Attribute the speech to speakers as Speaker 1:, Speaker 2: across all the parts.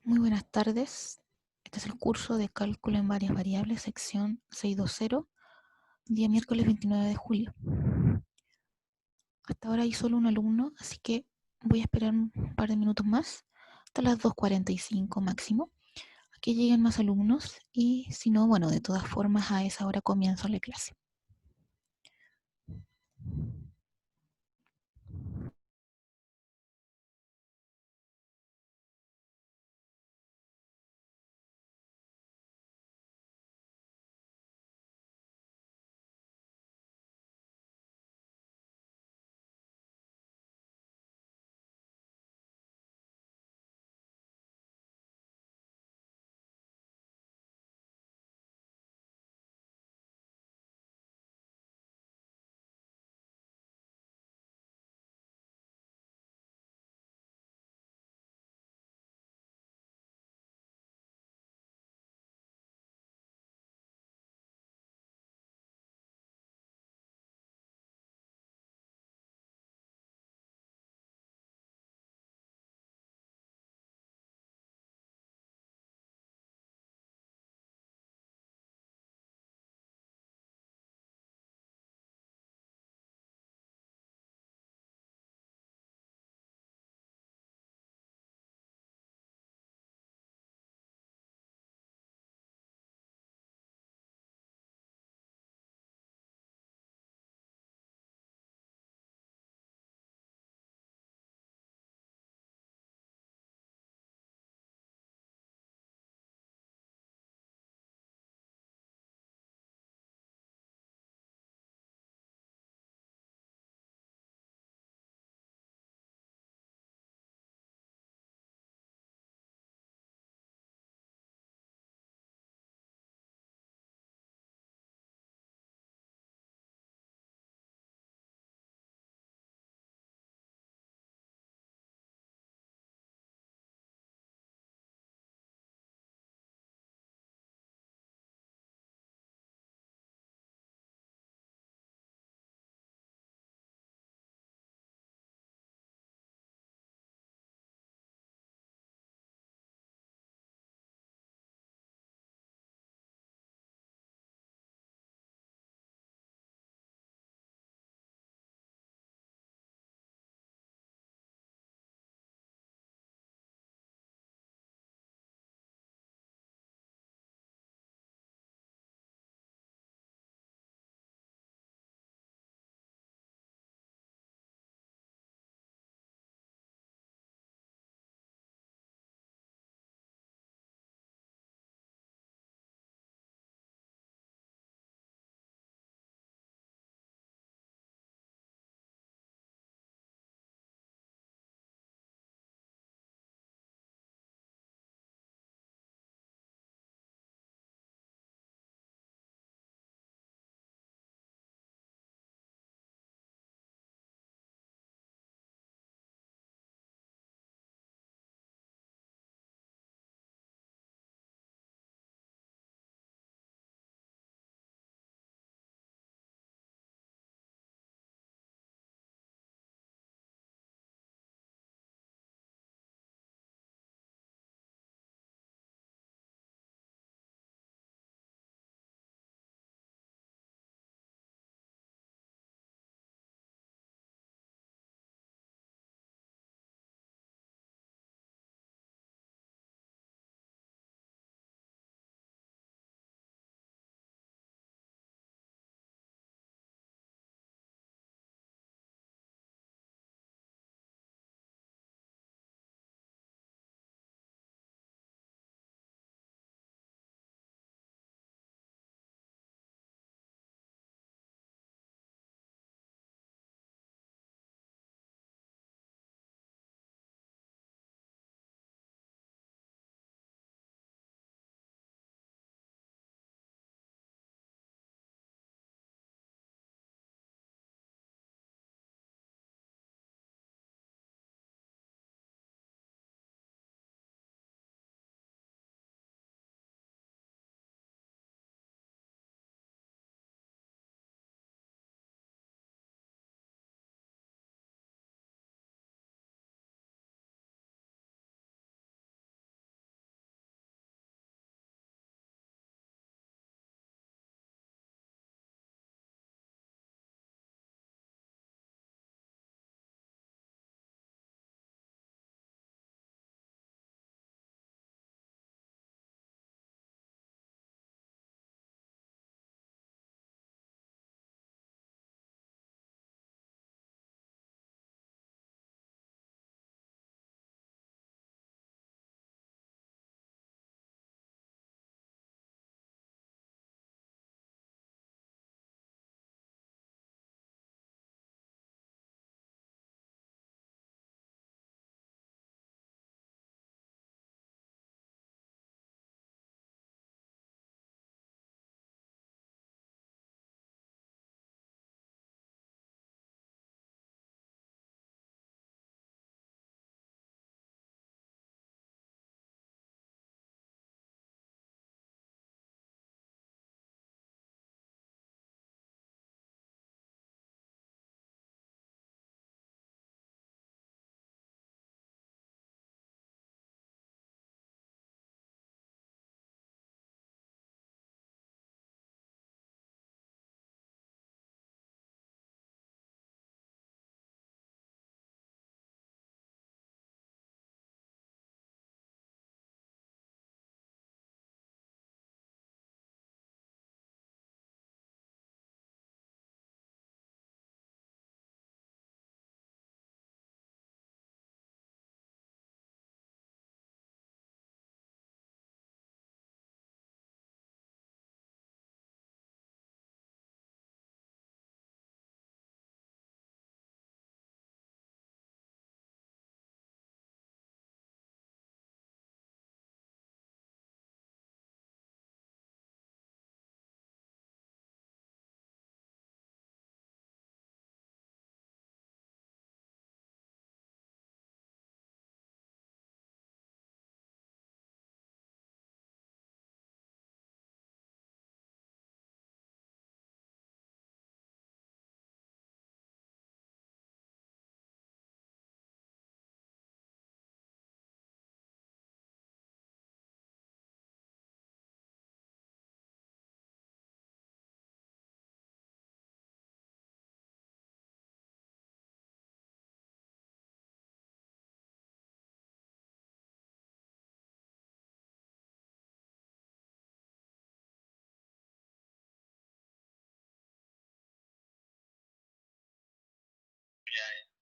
Speaker 1: Muy buenas tardes. Este es el curso de cálculo en varias variables, sección 620, día miércoles 29 de julio. Hasta ahora hay solo un alumno, así que voy a esperar un par de minutos más, hasta las 2:45 máximo, a que lleguen más alumnos y si no, bueno, de todas formas a esa hora comienzo la clase.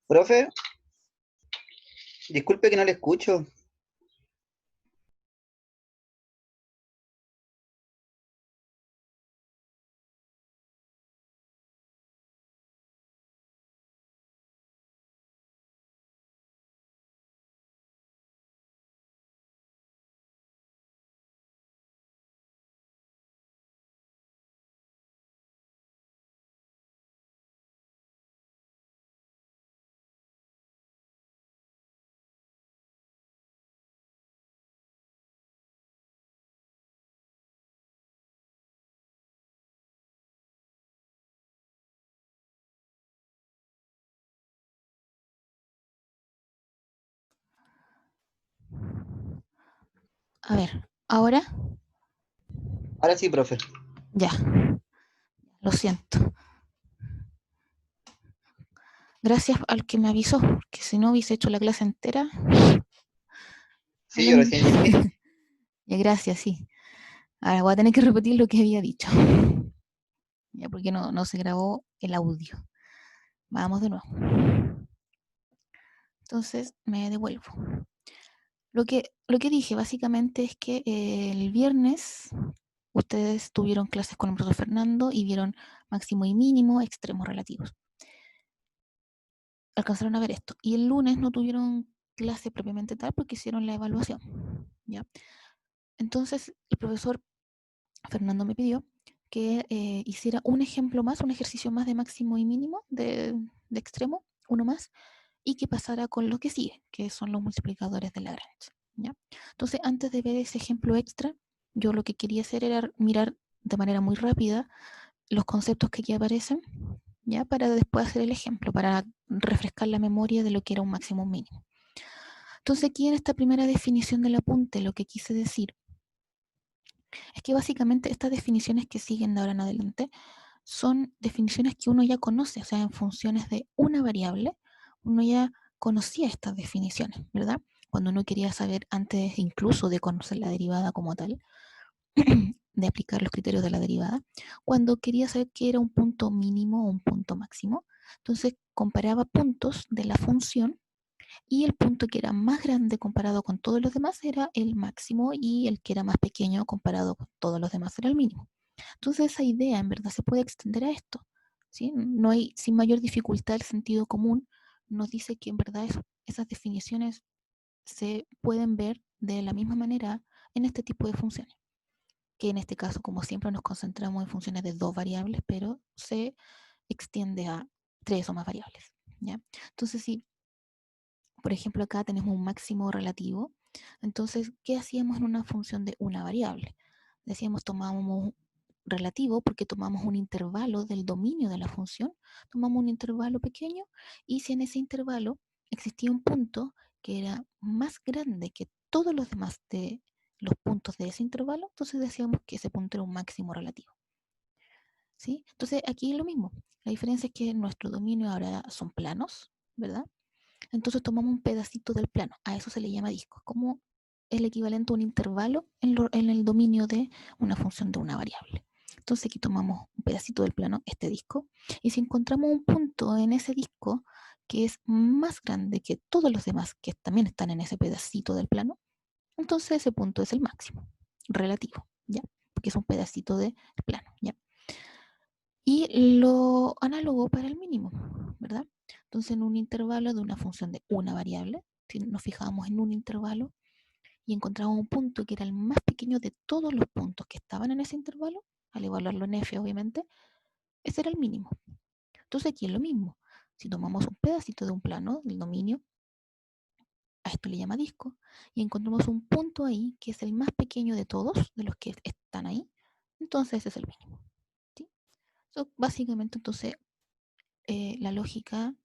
Speaker 2: Profe, disculpe que no le escucho.
Speaker 1: A ver, ahora
Speaker 2: Ahora sí, profe.
Speaker 1: ya, lo siento. Gracias al que me avisó, porque si no hubiese hecho la clase entera.
Speaker 2: Sí, yo recién llegué.
Speaker 1: Ya, gracias, sí. Ahora voy a tener que repetir lo que había dicho. Ya, porque no se grabó el audio. Vamos de nuevo. Entonces me devuelvo. Lo que dije básicamente es que el viernes ustedes tuvieron clases con el profesor Fernando y vieron máximo y mínimo, extremos relativos. Alcanzaron a ver esto. Y el lunes no tuvieron clase propiamente tal porque hicieron la evaluación. ¿Ya? Entonces el profesor Fernando me pidió que hiciera un ejemplo más, un ejercicio más de máximo y mínimo, de extremo, uno más, y que pasara con lo que sigue, que son los multiplicadores de Lagrange. ¿Ya? Entonces, antes de ver ese ejemplo extra, yo lo que quería hacer era mirar de manera muy rápida los conceptos que aquí aparecen, ¿ya? Para después hacer el ejemplo, para refrescar la memoria de lo que era un máximo mínimo. Entonces, aquí en esta primera definición del apunte, lo que quise decir es que básicamente estas definiciones que siguen de ahora en adelante son definiciones que uno ya conoce, o sea, en funciones de una variable, uno ya conocía estas definiciones, ¿verdad? Cuando uno quería saber antes incluso de conocer la derivada como tal, de aplicar los criterios de la derivada, cuando quería saber qué era un punto mínimo o un punto máximo, entonces comparaba puntos de la función y el punto que era más grande comparado con todos los demás era el máximo y el que era más pequeño comparado con todos los demás era el mínimo. Entonces esa idea en verdad se puede extender a esto, ¿sí? No hay sin mayor dificultad el sentido común nos dice que en verdad esas definiciones se pueden ver de la misma manera en este tipo de funciones, que en este caso como siempre nos concentramos en funciones de dos variables, pero se extiende a tres o más variables, ¿ya? Entonces si por ejemplo, acá tenemos un máximo relativo. Entonces, ¿qué hacíamos en una función de una variable? Decíamos, tomábamos relativo porque tomamos un intervalo del dominio de la función, tomamos un intervalo pequeño y si en ese intervalo existía un punto que era más grande que todos los demás de los puntos de ese intervalo, entonces decíamos que ese punto era un máximo relativo. ¿Sí? Entonces, aquí es lo mismo. La diferencia es que nuestro dominio ahora son planos, ¿verdad? Entonces tomamos un pedacito del plano, a eso se le llama disco, como el equivalente a un intervalo en el dominio de una función de una variable. Entonces aquí tomamos un pedacito del plano, este disco, y si encontramos un punto en ese disco que es más grande que todos los demás que también están en ese pedacito del plano, entonces ese punto es el máximo, relativo, ¿ya? Porque es un pedacito de plano, ¿ya? Y lo análogo para el mínimo, ¿verdad? Entonces, en un intervalo de una función de una variable, si nos fijamos en un intervalo y encontramos un punto que era el más pequeño de todos los puntos que estaban en ese intervalo, al evaluarlo en f, obviamente, ese era el mínimo. Entonces, aquí es lo mismo. Si tomamos un pedacito de un plano, del dominio, a esto le llama disco, y encontramos un punto ahí que es el más pequeño de todos, de los que están ahí, entonces ese es el mínimo. ¿Sí? So, básicamente, entonces, la lógica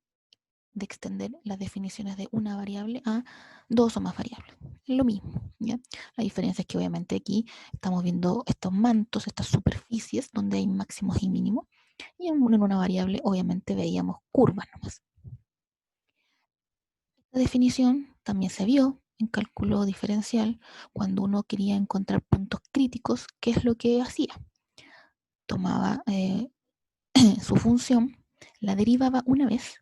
Speaker 1: de extender las definiciones de una variable a dos o más variables. Es lo mismo, ¿ya? La diferencia es que obviamente aquí estamos viendo estos mantos, estas superficies donde hay máximos y mínimos, y en una variable obviamente veíamos curvas nomás. Esta definición también se vio en cálculo diferencial cuando uno quería encontrar puntos críticos, ¿qué es lo que hacía? Tomaba su función, la derivaba una vez,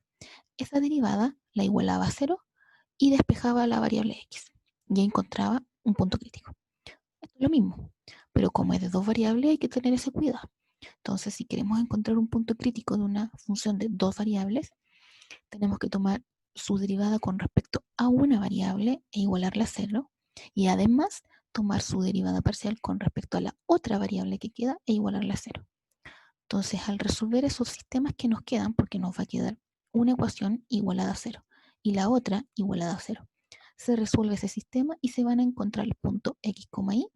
Speaker 1: esa derivada la igualaba a 0 y despejaba la variable x. Y encontraba un punto crítico. Esto es lo mismo, pero como es de dos variables hay que tener ese cuidado. Entonces, si queremos encontrar un punto crítico de una función de dos variables, tenemos que tomar su derivada con respecto a una variable e igualarla a 0, y además tomar su derivada parcial con respecto a la otra variable que queda e igualarla a 0. Entonces, al resolver esos sistemas que nos quedan, porque nos va a quedar una ecuación igualada a 0 y la otra igualada a 0, se resuelve ese sistema y se van a encontrar el punto x, y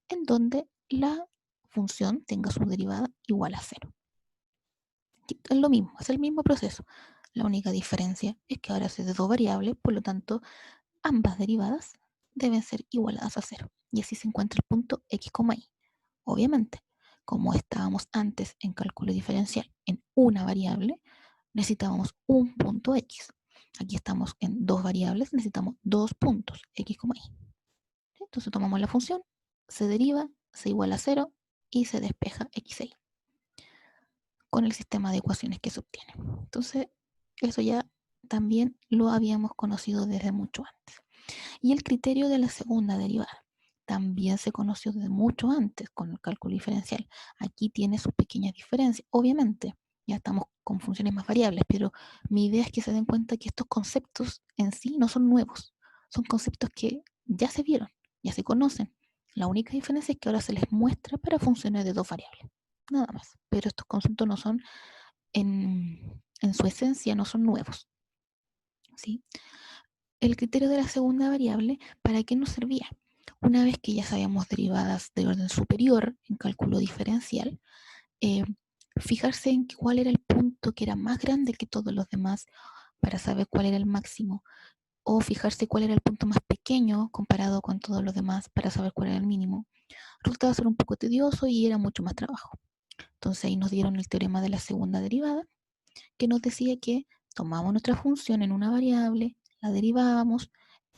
Speaker 1: en donde la función tenga su derivada igual a 0. Es lo mismo, es el mismo proceso. La única diferencia es que ahora es de dos variables, por lo tanto, ambas derivadas deben ser igualadas a 0. Y así se encuentra el punto x, y. Obviamente, como estábamos antes en cálculo diferencial en una variable, necesitábamos un punto x. Aquí estamos en dos variables, necesitamos dos puntos, x, y. Entonces tomamos la función, se deriva, se iguala a 0 y se despeja x, con el sistema de ecuaciones que se obtiene. Entonces, eso ya también lo habíamos conocido desde mucho antes. Y el criterio de la segunda derivada también se conoció desde mucho antes con el cálculo diferencial. Aquí tiene sus pequeñas diferencias. Obviamente, ya estamos con funciones más variables, pero mi idea es que se den cuenta que estos conceptos en sí no son nuevos. Son conceptos que ya se vieron, ya se conocen. La única diferencia es que ahora se les muestra para funciones de dos variables. Nada más. Pero estos conceptos no son, en su esencia, no son nuevos. ¿Sí? El criterio de la segunda variable, ¿para qué nos servía? Una vez que ya sabíamos derivadas de orden superior en cálculo diferencial, eh, fijarse en cuál era el punto que era más grande que todos los demás para saber cuál era el máximo, o fijarse cuál era el punto más pequeño comparado con todos los demás para saber cuál era el mínimo. Resultaba ser un poco tedioso y era mucho más trabajo. Entonces ahí nos dieron el teorema de la segunda derivada, que nos decía que tomábamos nuestra función en una variable, la derivábamos,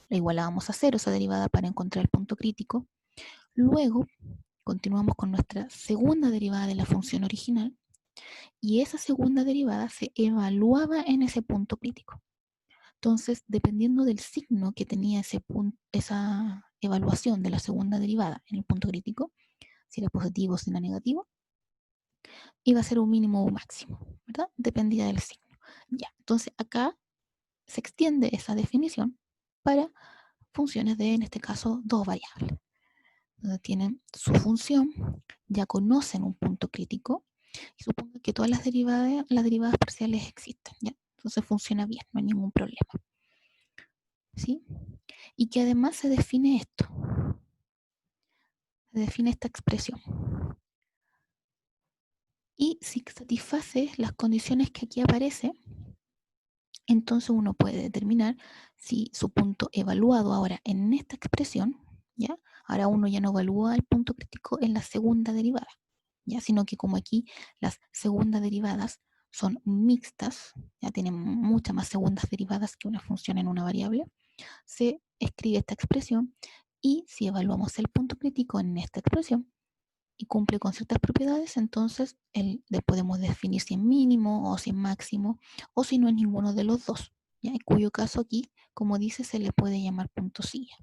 Speaker 1: la igualábamos a 0, esa derivada, para encontrar el punto crítico. Luego continuamos con nuestra segunda derivada de la función original y esa segunda derivada se evaluaba en ese punto crítico. Entonces, dependiendo del signo que tenía esa evaluación de la segunda derivada en el punto crítico, si era positivo o si era negativo, iba a ser un mínimo o un máximo, ¿verdad? Dependía del signo. Ya, entonces acá se extiende esa definición para funciones de, en este caso, dos variables, donde tienen su función, ya conocen un punto crítico y supongan que todas las derivadas parciales existen, ¿ya? Entonces funciona bien, no hay ningún problema, ¿sí? Y que además se define esto, se define esta expresión. Y si satisface las condiciones que aquí aparecen, entonces uno puede determinar si su punto evaluado ahora en esta expresión, ¿ya? Ahora uno ya no evalúa el punto crítico en la segunda derivada, ¿ya? Sino que como aquí las segundas derivadas son mixtas, ya tienen muchas más segundas derivadas que una función en una variable, se escribe esta expresión y si evaluamos el punto crítico en esta expresión y cumple con ciertas propiedades, entonces le podemos definir si es mínimo o si es máximo o si no es ninguno de los dos, ¿ya? En cuyo caso aquí, como dice, se le puede llamar punto silla.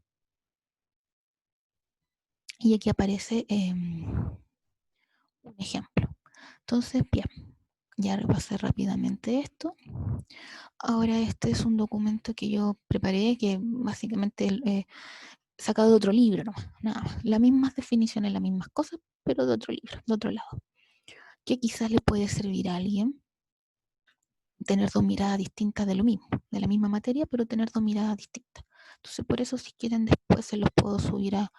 Speaker 1: Y aquí aparece un ejemplo. Entonces, bien, ya repasé rápidamente esto. Ahora este es un documento que yo preparé, que básicamente sacado de otro libro, nada más. Las mismas definiciones, las mismas cosas, pero de otro libro, de otro lado. Que quizás le puede servir a alguien tener dos miradas distintas de lo mismo, de la misma materia, pero tener dos miradas distintas. Entonces, por eso, si quieren, después se los puedo subir a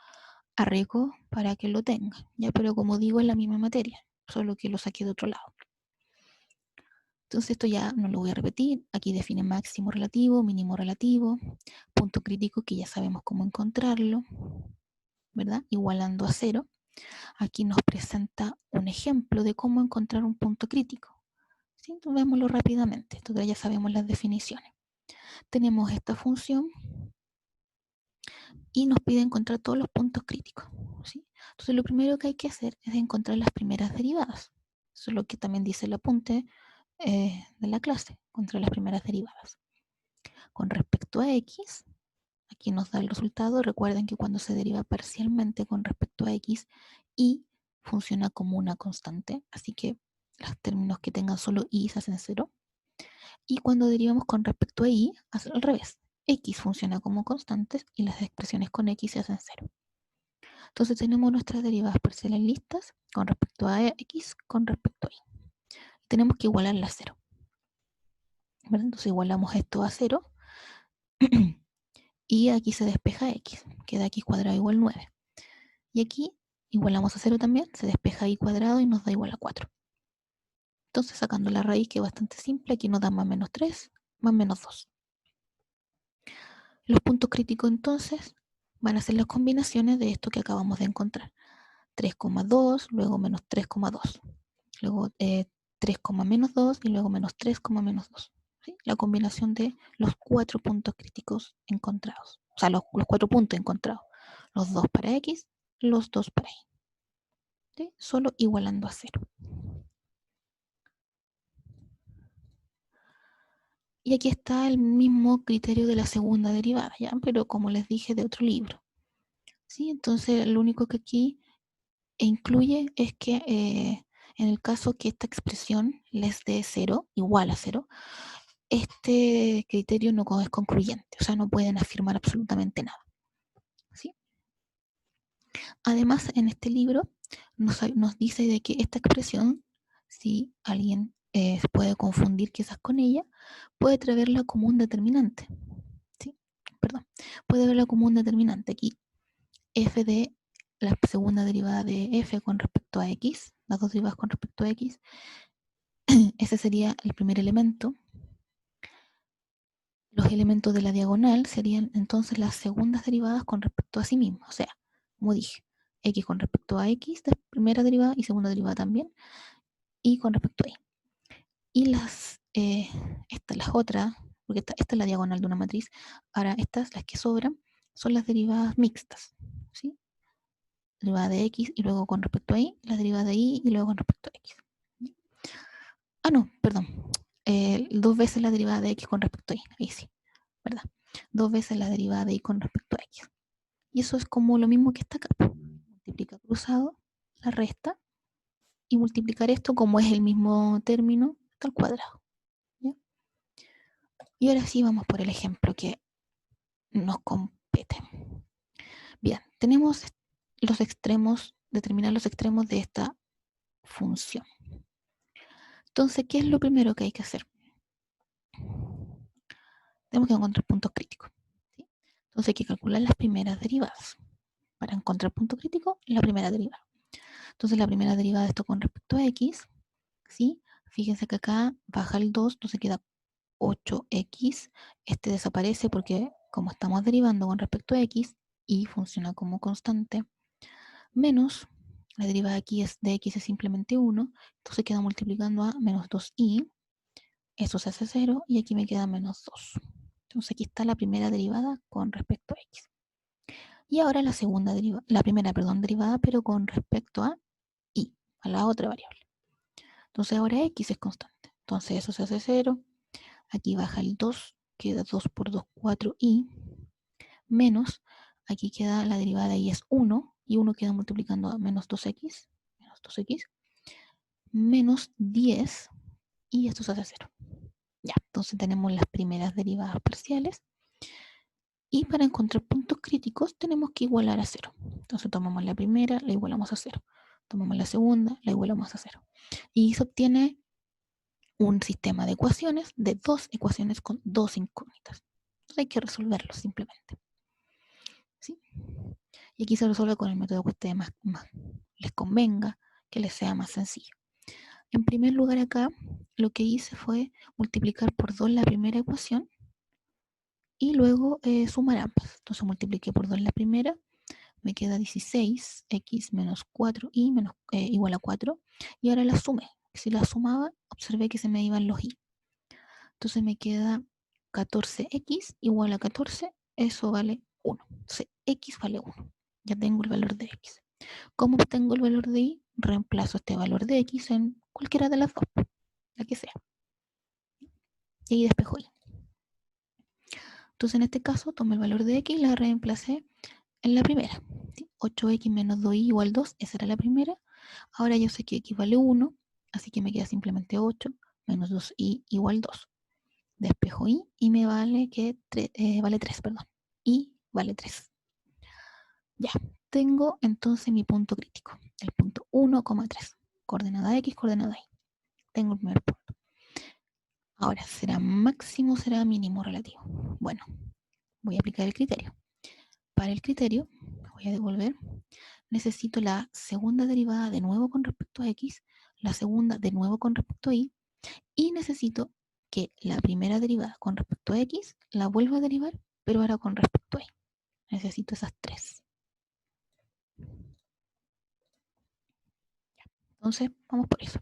Speaker 1: Reco para que lo tengan, ¿ya? Pero como digo, es la misma materia, solo que lo saqué de otro lado. Entonces, esto ya no lo voy a repetir. Aquí define máximo relativo, mínimo relativo, punto crítico, que ya sabemos cómo encontrarlo, ¿verdad? Igualando a 0. Aquí nos presenta un ejemplo de cómo encontrar un punto crítico. ¿Sí? Entonces, veámoslo rápidamente. Entonces, ya sabemos las definiciones. Tenemos esta función y nos pide encontrar todos los puntos críticos, ¿sí? Entonces, lo primero que hay que hacer es encontrar las primeras derivadas. Eso es lo que también dice el apunte de la clase, encontrar las primeras derivadas. con respecto a x, aquí nos da el resultado. Recuerden que cuando se deriva parcialmente con respecto a x, y funciona como una constante, así que los términos que tengan solo y se hacen 0. Y cuando derivamos con respecto a y, hace al revés. X funciona como constantes y las expresiones con x se hacen 0. Entonces tenemos nuestras derivadas parciales listas con respecto a x, con respecto a y. Tenemos que igualarlas a 0. ¿Verdad? Entonces igualamos esto a 0 y aquí se despeja x, queda x cuadrado igual 9. Y aquí igualamos a 0 también, se despeja y cuadrado y nos da igual a 4. Entonces sacando la raíz, que es bastante simple, aquí nos da más menos 3, más menos 2. Los puntos críticos entonces van a ser las combinaciones de esto que acabamos de encontrar. 3,2, luego menos 3,2. Luego 3, menos 2 y luego menos 3, menos 2. ¿Sí? La combinación de los 4 puntos críticos encontrados. O sea, los 4 puntos encontrados. Los 2 para x, los 2 para y. ¿Sí? Solo igualando a 0. Y aquí está el mismo criterio de la segunda derivada, ¿ya? Pero como les dije, de otro libro. ¿Sí? Entonces, lo único que aquí incluye es que en el caso que esta expresión les dé 0, igual a 0, este criterio no es concluyente, o sea, no pueden afirmar absolutamente nada. ¿Sí? Además, en este libro nos dice de que esta expresión, si alguien se puede confundir quizás con ella, puede traerla como un determinante. ¿Sí? Perdón. Puede verla como un determinante. Aquí, f de la segunda derivada de f con respecto a x, las dos derivadas con respecto a x, ese sería el primer elemento. Los elementos de la diagonal serían entonces las segundas derivadas con respecto a sí mismas. O sea, como dije, x con respecto a x de primera derivada y segunda derivada también, y con respecto a y. Y las otras, porque esta es la diagonal de una matriz, ahora estas, las que sobran, son las derivadas mixtas. ¿Sí? Derivada de x y luego con respecto a y, la derivada de y y luego con respecto a x. Ah, no, perdón. Dos veces la derivada de x con respecto a y. Ahí sí, ¿verdad? Dos veces la derivada de y con respecto a x. Y eso es como lo mismo que está acá. Multiplica cruzado, la resta, y multiplicar esto como es el mismo término, al cuadrado. ¿Ya? Y ahora sí vamos por el ejemplo que nos compete. Bien, tenemos los extremos, determinar los extremos de esta función. Entonces, ¿qué es lo primero que hay que hacer? Tenemos que encontrar puntos críticos. ¿Sí? Entonces hay que calcular las primeras derivadas. Para encontrar punto crítico, la primera derivada. Entonces la primera derivada de esto con respecto a x, ¿sí? Fíjense que acá baja el 2, entonces queda 8x. Este desaparece porque como estamos derivando con respecto a x y funciona como constante, menos, la derivada aquí de x es simplemente 1, entonces queda multiplicando a menos 2y, eso se hace 0 y aquí me queda menos 2. Entonces aquí está la primera derivada con respecto a x. Y ahora la segunda derivada, la primera, perdón, derivada, pero con respecto a y, a la otra variable. Entonces ahora x es constante. Entonces eso se hace 0. Aquí baja el 2, queda 2 por 2, 4y, menos, aquí queda la derivada de y es 1, y 1 queda multiplicando a menos 2x, menos 10, y esto se hace 0. Ya, entonces tenemos las primeras derivadas parciales. Y para encontrar puntos críticos tenemos que igualar a 0. Entonces tomamos la primera, la igualamos a 0. Tomamos la segunda, la igualamos a 0. Y se obtiene un sistema de ecuaciones de dos ecuaciones con dos incógnitas. Entonces hay que resolverlo simplemente. ¿Sí? Y aquí se resuelve con el método que a ustedes más les convenga, que les sea más sencillo. En primer lugar acá, lo que hice fue multiplicar por 2 la primera ecuación y luego sumar ambas. Entonces multipliqué por 2 la primera, me queda 16x menos 4y menos, igual a 4, y ahora la sumé. Si la sumaba, observé que se me iban los y. Entonces me queda 14x igual a 14, eso vale 1. Entonces x vale 1. Ya tengo el valor de x. ¿Cómo obtengo el valor de y? Reemplazo este valor de x en cualquiera de las dos, la que sea. Y ahí despejo y. Entonces en este caso tomé el valor de x y la reemplacé en la primera. 8x menos 2y igual 2, esa era la primera. Ahora yo sé que x vale 1, así que me queda simplemente 8 menos 2y igual 2. Despejo y me vale que vale 3, perdón. Y vale 3. Ya, tengo entonces mi punto crítico, el punto 1,3. Coordenada x, coordenada y. Tengo el primer punto. Ahora, ¿será máximo o será mínimo relativo? Bueno, voy a aplicar el criterio. Para el criterio, voy a devolver. Necesito la segunda derivada de nuevo con respecto a x, la segunda de nuevo con respecto a y necesito que la primera derivada con respecto a x la vuelva a derivar, pero ahora con respecto a y. Necesito esas tres. Entonces, vamos por eso.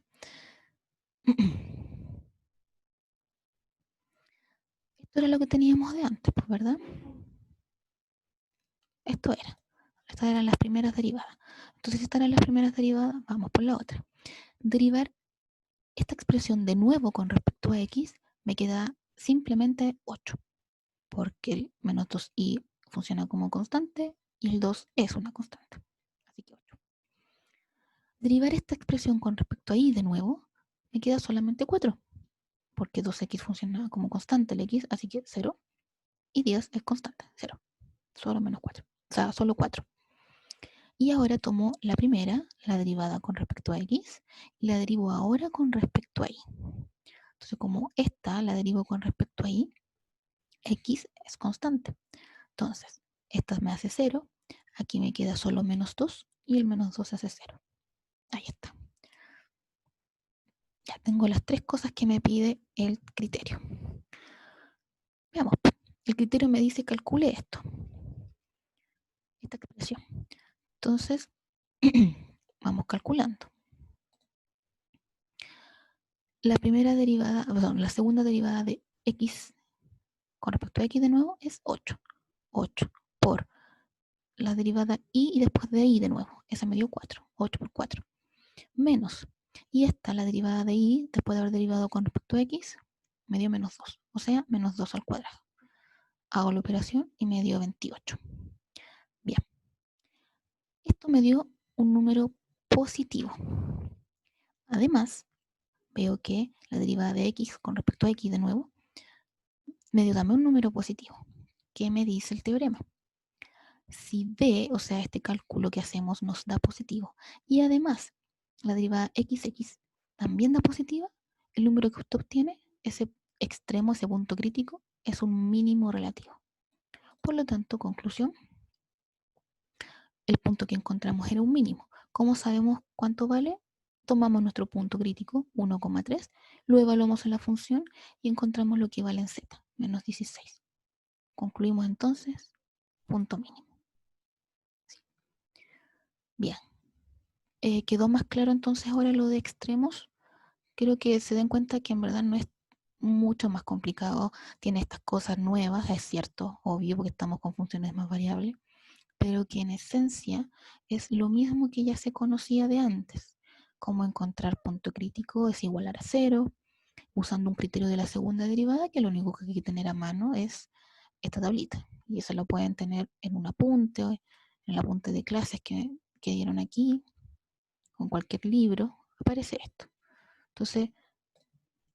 Speaker 1: Esto era lo que teníamos de antes, pues, ¿verdad? Esto era. Estas eran las primeras derivadas. Entonces, si estas eran las primeras derivadas, vamos por la otra. Derivar esta expresión de nuevo con respecto a x me queda simplemente 8, porque el menos 2y funciona como constante y el 2 es una constante. Así que 8. Derivar esta expresión con respecto a y de nuevo me queda solamente 4, porque 2x funciona como constante el x, así que 0, y 10 es constante, 0, solo menos 4, o sea, solo 4. Y ahora tomo la primera, la derivada con respecto a x, y la derivo ahora con respecto a y. Entonces, como esta la derivo con respecto a y, x es constante. Entonces, esta me hace 0, aquí me queda solo menos 2, y el menos 2 hace 0. Ahí está. Ya tengo las tres cosas que me pide el criterio. Veamos. El criterio me dice calcule esto, esta expresión. Entonces, vamos calculando. La primera derivada, perdón, la segunda derivada de x con respecto a x de nuevo es 8. 8 por la derivada y después de y de nuevo. Esa me dio 4. 8 por 4. Menos. Y esta, la derivada de y, después de haber derivado con respecto a x, me dio menos 2. O sea, menos 2 al cuadrado. Hago la operación y me dio 28. Bien. Esto me dio un número positivo. Además, veo que la derivada de x con respecto a x de nuevo me dio también un número positivo. ¿Qué me dice el teorema? Si b, o sea, este cálculo que hacemos nos da positivo, y además la derivada xx también da positiva, el número que usted obtiene, ese extremo, ese punto crítico, es un mínimo relativo. Por lo tanto, conclusión, el punto que encontramos era un mínimo. ¿Cómo sabemos cuánto vale? Tomamos nuestro punto crítico, 1,3, lo evaluamos en la función y encontramos lo que vale en z, menos 16. Concluimos entonces, punto mínimo. Sí. Bien. ¿Quedó más claro entonces ahora lo de extremos? Creo que se den cuenta que en verdad no es mucho más complicado, tiene estas cosas nuevas, es cierto, obvio, porque estamos con funciones más variables, pero que en esencia es lo mismo que ya se conocía de antes, como encontrar punto crítico es igualar a 0, usando un criterio de la segunda derivada, que lo único que hay que tener a mano es esta tablita, y eso lo pueden tener en un apunte, en el apunte de clases que dieron aquí, con cualquier libro, aparece esto. Entonces,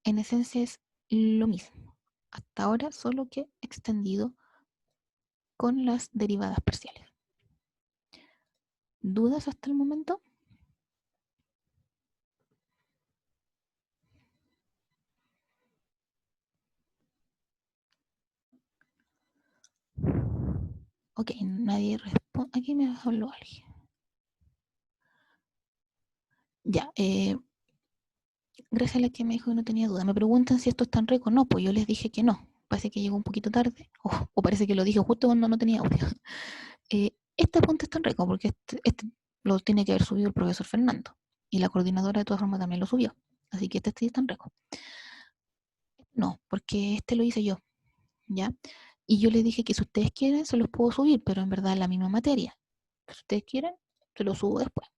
Speaker 1: en esencia es lo mismo, hasta ahora solo que extendido con las derivadas parciales. ¿Dudas hasta el momento? Ok, nadie responde. Aquí me habló alguien. Ya, gracias a la que me dijo que no tenía duda. Me preguntan si esto es tan rico. No, pues yo les dije que no. Parece que llegó un poquito tarde. O parece que lo dije justo cuando no tenía audio. Este apunte es tan rico porque este lo tiene que haber subido el profesor Fernando. Y la coordinadora de todas formas también lo subió. Así que este sí es tan rico. No, porque este lo hice yo, ¿ya? Y yo les dije que si ustedes quieren se los puedo subir, pero en verdad es la misma materia. Si ustedes quieren, se los subo después,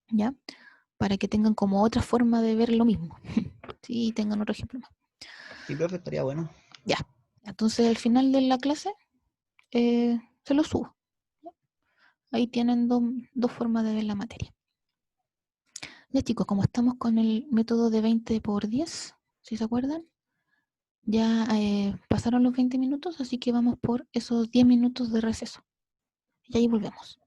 Speaker 1: ¿ya? Para que tengan como otra forma de ver lo mismo. Sí, tengan otro ejemplo más.
Speaker 2: Sí, profe, estaría bueno.
Speaker 1: Ya. Entonces al final de la clase se lo subo. Ahí tienen dos formas de ver la materia. Ya chicos, como estamos con el método de 20 por 10, si se acuerdan, ya pasaron los 20 minutos, así que vamos por esos 10 minutos de receso. Y ahí volvemos.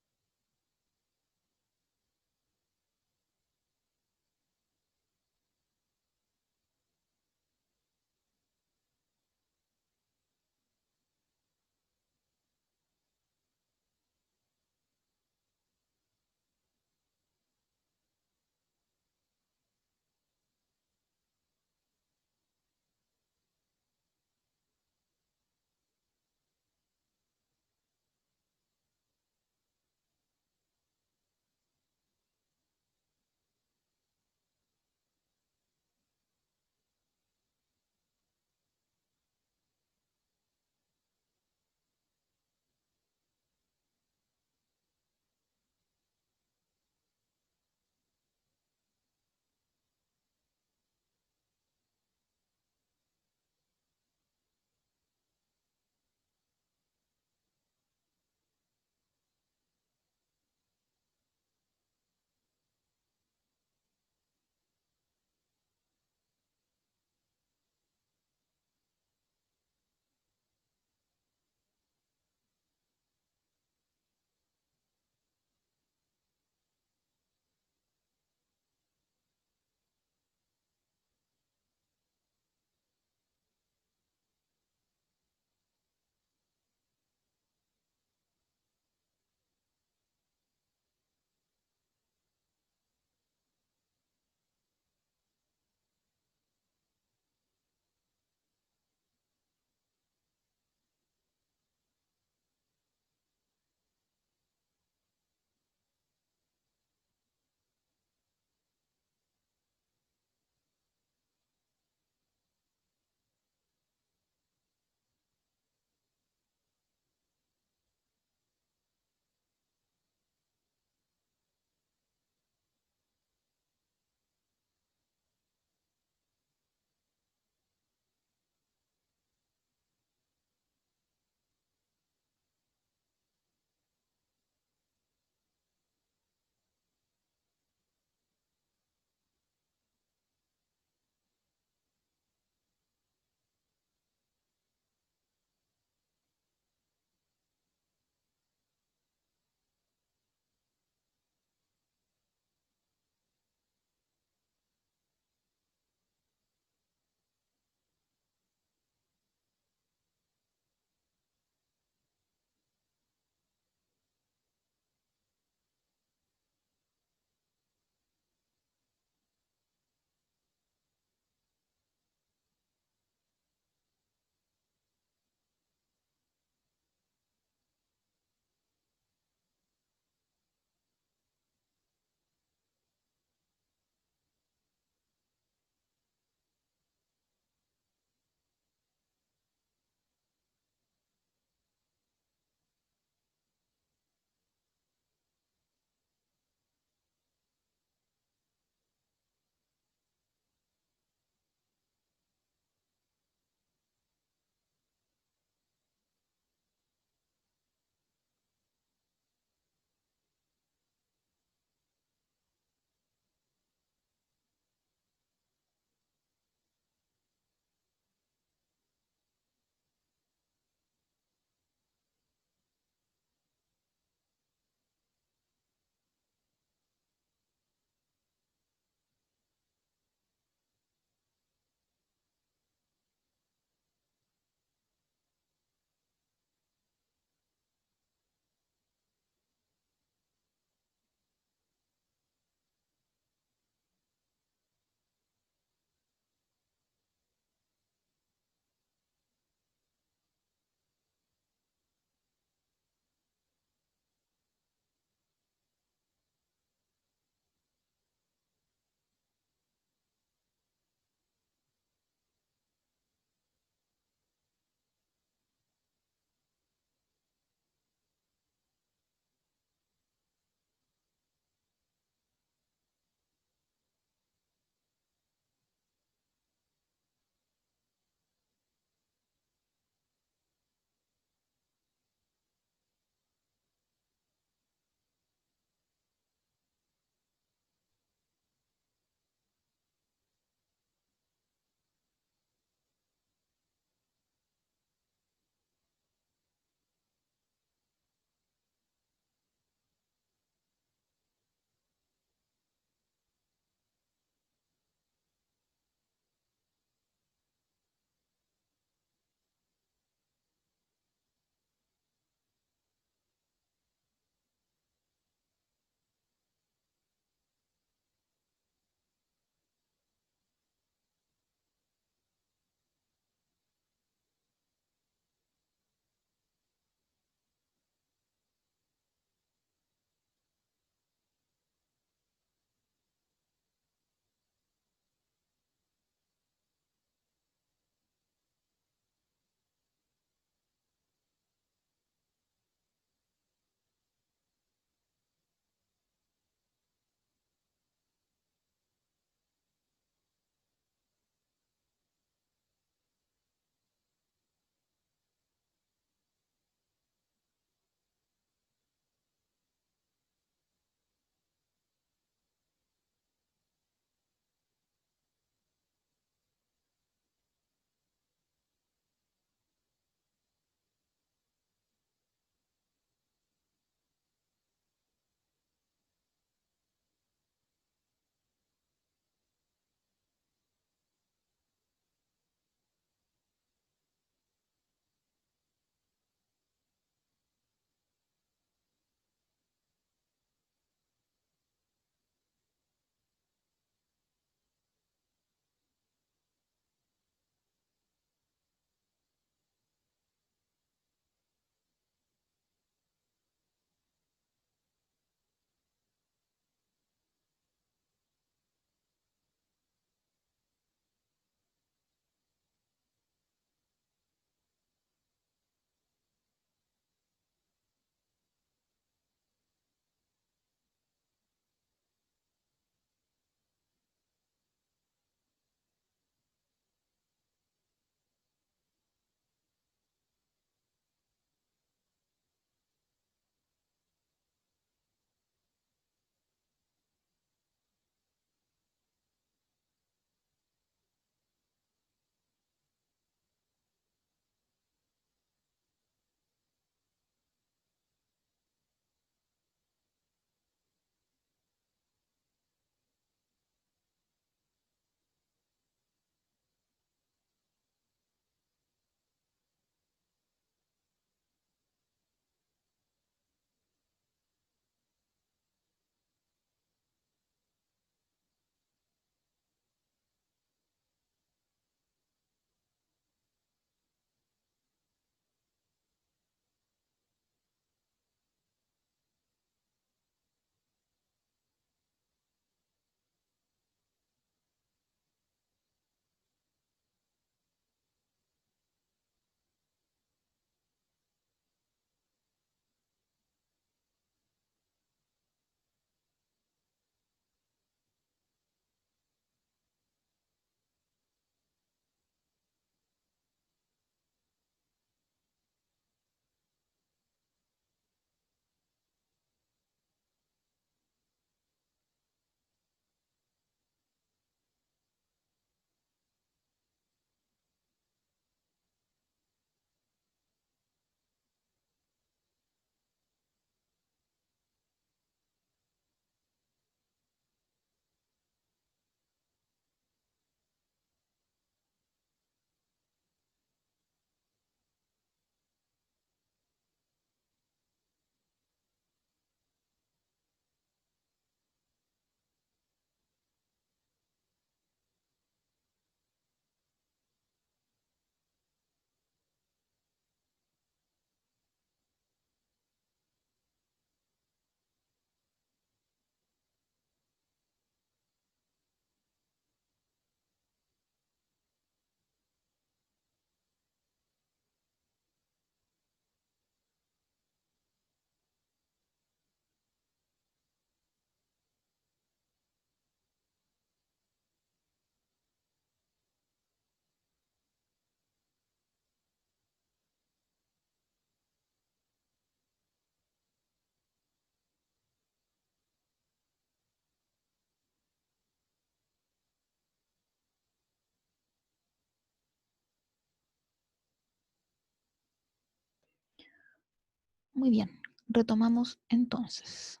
Speaker 1: Muy bien, retomamos entonces.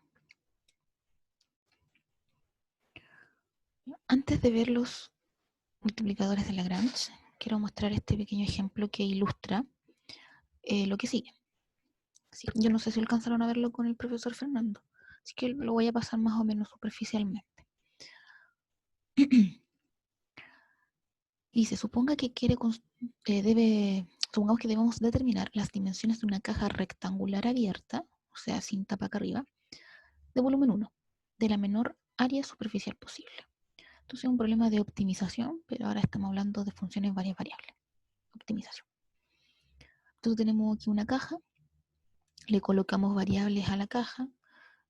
Speaker 1: Antes de ver los multiplicadores de Lagrange, quiero mostrar este pequeño ejemplo que ilustra lo que sigue. Sí, yo no sé si alcanzaron a verlo con el profesor Fernando, así que lo voy a pasar más o menos superficialmente. Dice, supongamos que debemos determinar las dimensiones de una caja rectangular abierta, o sea, sin tapa acá arriba, de volumen 1, de la menor área superficial posible. Entonces es un problema de optimización, pero ahora estamos hablando de funciones variables. Optimización. Entonces tenemos aquí una caja, le colocamos variables a la caja,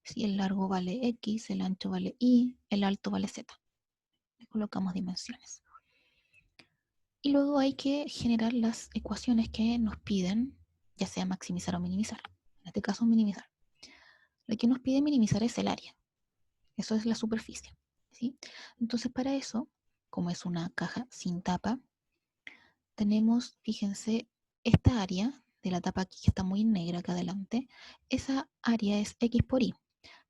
Speaker 1: si el largo vale X, el ancho vale Y, el alto vale Z. Le colocamos dimensiones. Y luego hay que generar las ecuaciones que nos piden, ya sea maximizar o minimizar. En este caso, minimizar. Lo que nos pide minimizar es el área. Eso es la superficie. ¿Sí? Entonces, para eso, como es una caja sin tapa, tenemos, fíjense, esta área de la tapa aquí que está muy negra acá adelante, esa área es X por Y,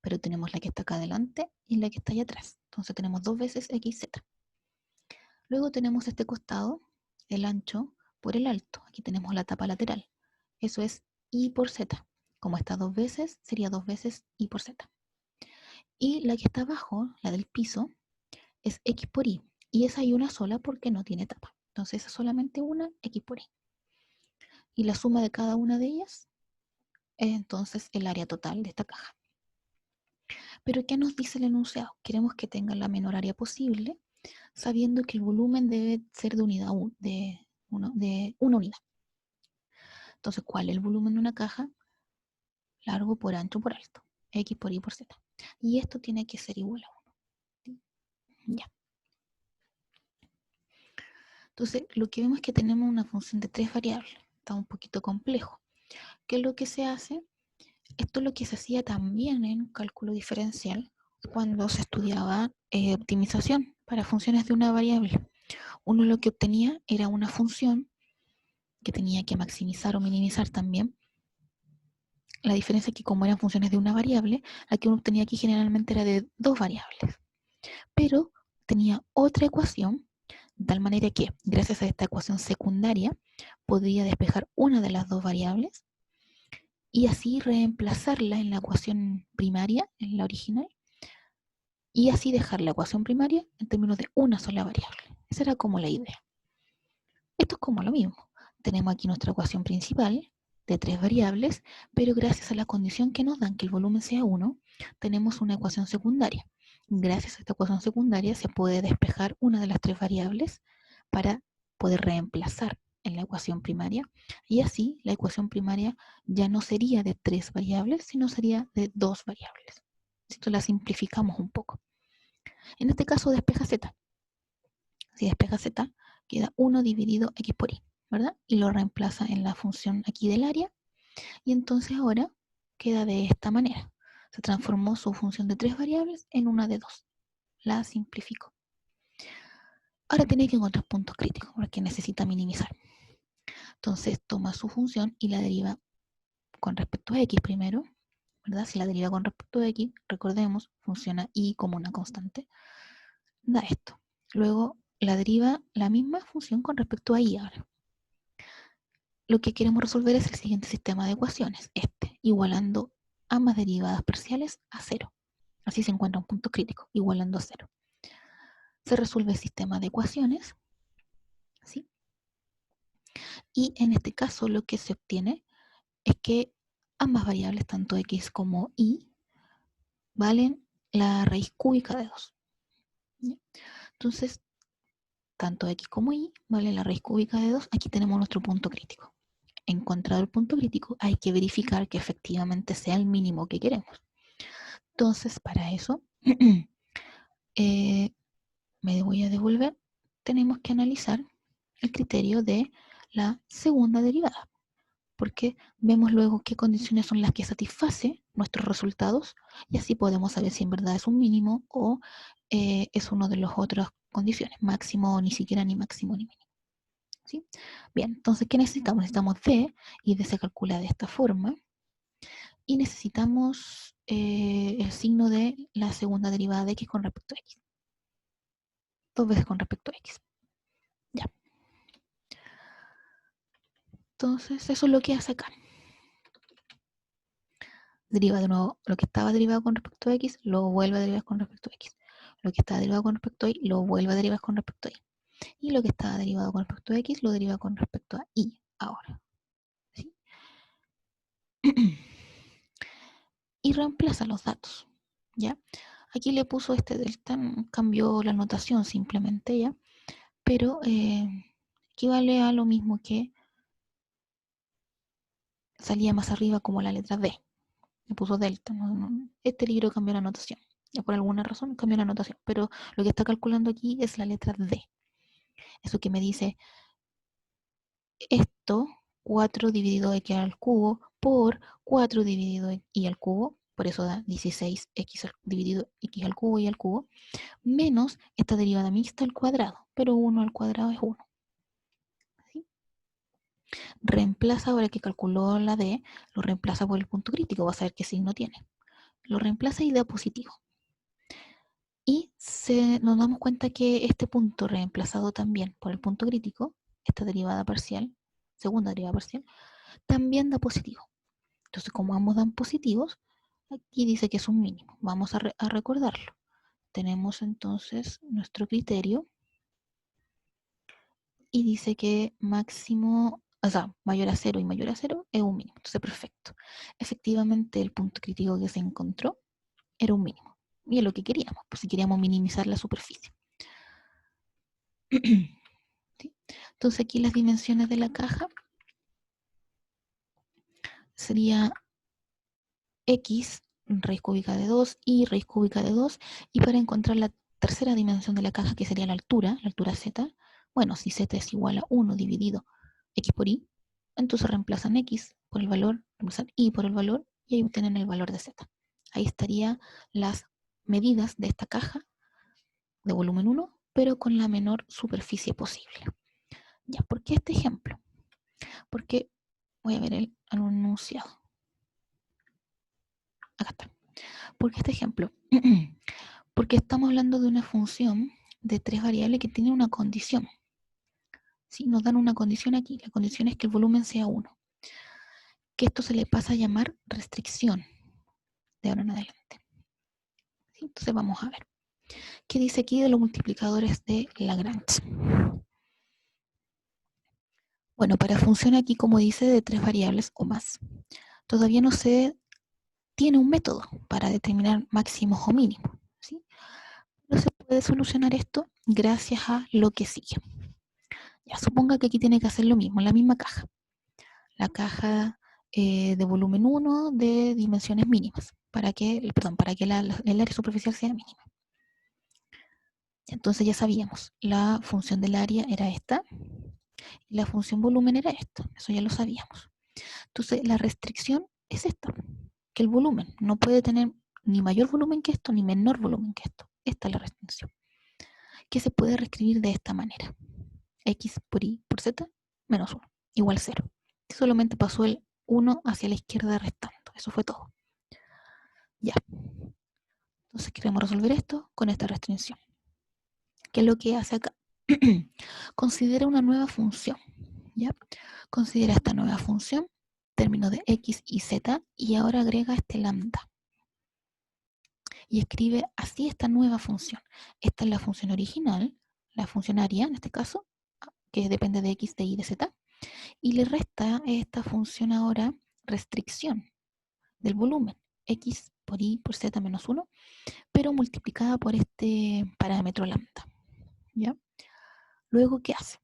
Speaker 1: pero tenemos la que está acá adelante y la que está allá atrás. Entonces tenemos 2 veces XZ. Luego tenemos este costado, el ancho por el alto. Aquí tenemos la tapa lateral. Eso es Y por Z. Como está 2 veces, sería 2 veces Y por Z. Y la que está abajo, la del piso, es X por Y. Y esa hay una sola porque no tiene tapa. Entonces es solamente una X por Y. Y la suma de cada una de ellas es entonces el área total de esta caja. Pero ¿qué nos dice el enunciado? Queremos que tenga la menor área posible, sabiendo que el volumen debe ser de una unidad. Entonces, ¿cuál es el volumen de una caja? Largo por ancho por alto. X por Y por Z. Y esto tiene que ser igual a 1. Ya. Entonces, lo que vemos es que tenemos una función de 3 variables. Está un poquito complejo. ¿Qué es lo que se hace? Esto es lo que se hacía también en cálculo diferencial cuando se estudiaba optimización para funciones de una variable. Uno lo que obtenía era una función que tenía que maximizar o minimizar también. La diferencia es que como eran funciones de una variable, la que uno obtenía aquí generalmente era de 2 variables. Pero tenía otra ecuación, de tal manera que gracias a esta ecuación secundaria podía despejar una de las 2 variables y así reemplazarla en la ecuación primaria, en la original, y así dejar la ecuación primaria en términos de una sola variable. Esa era como la idea. Esto es como lo mismo. Tenemos aquí nuestra ecuación principal de 3 variables, pero gracias a la condición que nos dan que el volumen sea 1, tenemos una ecuación secundaria. Gracias a esta ecuación secundaria se puede despejar una de las 3 variables para poder reemplazar en la ecuación primaria, y así la ecuación primaria ya no sería de 3 variables, sino sería de 2 variables. Esto la simplificamos un poco. En este caso despeja z. Si despeja z, queda 1 dividido x por y, ¿verdad? Y lo reemplaza en la función aquí del área, y entonces ahora queda de esta manera. Se transformó su función de 3 variables en una de 2. La simplificó. Ahora tiene que encontrar puntos críticos porque necesita minimizar. Entonces toma su función y la deriva con respecto a x primero, ¿verdad? Si la deriva con respecto a x, recordemos, funciona y como una constante, da esto. Luego la deriva la misma función con respecto a y ahora. Lo que queremos resolver es el siguiente sistema de ecuaciones, igualando ambas derivadas parciales a 0. Así se encuentra un punto crítico, igualando a 0. Se resuelve el sistema de ecuaciones, ¿sí? Y en este caso lo que se obtiene es que ambas variables, tanto x como y, valen la raíz cúbica de 2. Entonces, tanto x como y valen la raíz cúbica de 2. Aquí tenemos nuestro punto crítico. Encontrado el punto crítico, hay que verificar que efectivamente sea el mínimo que queremos. Entonces, para eso, me voy a devolver. Tenemos que analizar el criterio de la segunda derivada, porque vemos luego qué condiciones son las que satisface nuestros resultados y así podemos saber si en verdad es un mínimo o es una de las otras condiciones, máximo o ni siquiera ni máximo ni mínimo. ¿Sí? Bien, entonces, ¿qué necesitamos? Necesitamos D, y D se calcula de esta forma. y necesitamos el signo de la segunda derivada de x con respecto a x. 2 veces con respecto a x. Ya. Entonces, eso es lo que hace acá. Deriva de nuevo lo que estaba derivado con respecto a x, lo vuelve a derivar con respecto a x. Lo que estaba derivado con respecto a y, lo vuelve a derivar con respecto a y. Y lo que estaba derivado con respecto a x, lo deriva con respecto a y ahora. ¿Sí? Y reemplaza los datos. ¿Ya? Aquí le puso este delta, cambió la notación simplemente, ¿ya? Pero equivale a lo mismo que salía más arriba como la letra D. Le puso delta. Este libro cambió la notación. Ya por alguna razón cambió la notación. Pero lo que está calculando aquí es la letra D. Eso que me dice esto, 4 dividido x al cubo por 4 dividido y al cubo. Por eso da 16x dividido x al cubo y al cubo. Menos esta derivada mixta al cuadrado. Pero 1 al cuadrado es 1. ¿Sí? Reemplaza, ahora que calculó la D, lo reemplaza por el punto crítico. Va a saber qué signo tiene. Lo reemplaza y da positivo. Y nos damos cuenta que este punto reemplazado también por el punto crítico, esta derivada parcial, segunda derivada parcial, también da positivo. Entonces, como ambos dan positivos, aquí dice que es un mínimo. Vamos a recordarlo. Tenemos entonces nuestro criterio y dice que máximo, o sea, mayor a 0 y mayor a 0 es un mínimo. Entonces, perfecto. Efectivamente, el punto crítico que se encontró era un mínimo. Y es lo que queríamos, pues si queríamos minimizar la superficie. ¿Sí? Entonces, aquí las dimensiones de la caja sería x raíz cúbica de 2 y raíz cúbica de 2. Y para encontrar la tercera dimensión de la caja, que sería la altura z, bueno, si z es igual a 1 dividido x por y, entonces reemplazan x por el valor, reemplazan y por el valor, y ahí obtienen el valor de z. Ahí estarían las medidas de esta caja de volumen 1, pero con la menor superficie posible. Ya, ¿por qué este ejemplo? Porque voy a ver el enunciado. Acá está. ¿Por qué este ejemplo? Porque estamos hablando de una función de 3 variables que tiene una condición. ¿Sí? Nos dan una condición aquí. La condición es que el volumen sea 1. Que esto se le pasa a llamar restricción de ahora en adelante. ¿Sí? Entonces vamos a ver. ¿Qué dice aquí de los multiplicadores de Lagrange? Bueno, para función aquí, como dice, de 3 variables o más, todavía no se tiene un método para determinar máximos o mínimos. ¿Sí? Pero se puede solucionar esto gracias a lo que sigue. Ya, suponga que aquí tiene que hacer lo mismo, la misma caja. La caja de volumen 1 de dimensiones mínimas, para que el área superficial sea mínima. Entonces ya sabíamos, la función del área era esta, y la función volumen era esta, eso ya lo sabíamos. Entonces la restricción es esta, que el volumen no puede tener ni mayor volumen que esto, ni menor volumen que esto. Esta es la restricción, que se puede reescribir de esta manera. X por y por z menos 1, igual 0. Solamente pasó el 1 hacia la izquierda restando. Eso fue todo. Ya. Entonces queremos resolver esto con esta restricción. ¿Qué es lo que hace acá? Considera una nueva función. ¿Ya? Considera esta nueva función, término de x y z, y ahora agrega este lambda. Y escribe así esta nueva función. Esta es la función original, la función área en este caso, que depende de x, de y, de z. Y le resta esta función ahora restricción del volumen, x por y por z menos 1, pero multiplicada por este parámetro lambda. ¿Ya? Luego, ¿qué hace?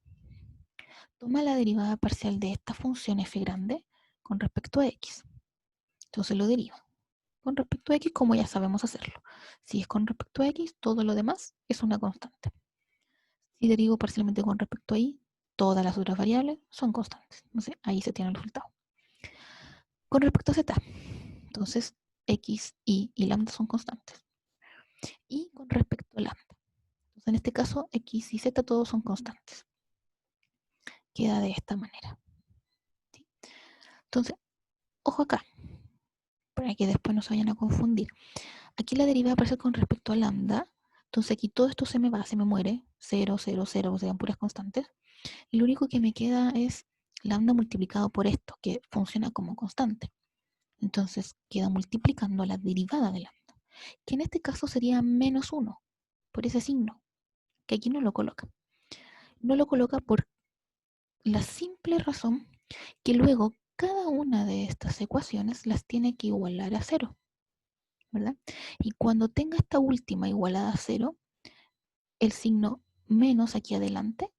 Speaker 1: Toma la derivada parcial de esta función f grande con respecto a x. Entonces lo deriva. Con respecto a x, como ya sabemos hacerlo. Si es con respecto a x, todo lo demás es una constante. Si derivo parcialmente con respecto a y, todas las otras variables son constantes. Entonces ahí se tiene el resultado. Con respecto a z, entonces x, y lambda son constantes. Y con respecto a lambda, entonces en este caso x y z todos son constantes. Queda de esta manera. ¿Sí? Entonces, ojo acá. para que después no se vayan a confundir. Aquí la derivada aparece con respecto a lambda, entonces aquí todo esto se me va, se me muere, 0, 0, 0, o sea, puras constantes, y lo único que me queda es lambda multiplicado por esto, que funciona como constante. Entonces queda multiplicando la derivada de lambda, que en este caso sería menos 1, por ese signo, que aquí no lo coloca. No lo coloca por la simple razón que luego cada una de estas ecuaciones las tiene que igualar a 0, ¿verdad? Y cuando tenga esta última igualada a 0, el signo menos aquí adelante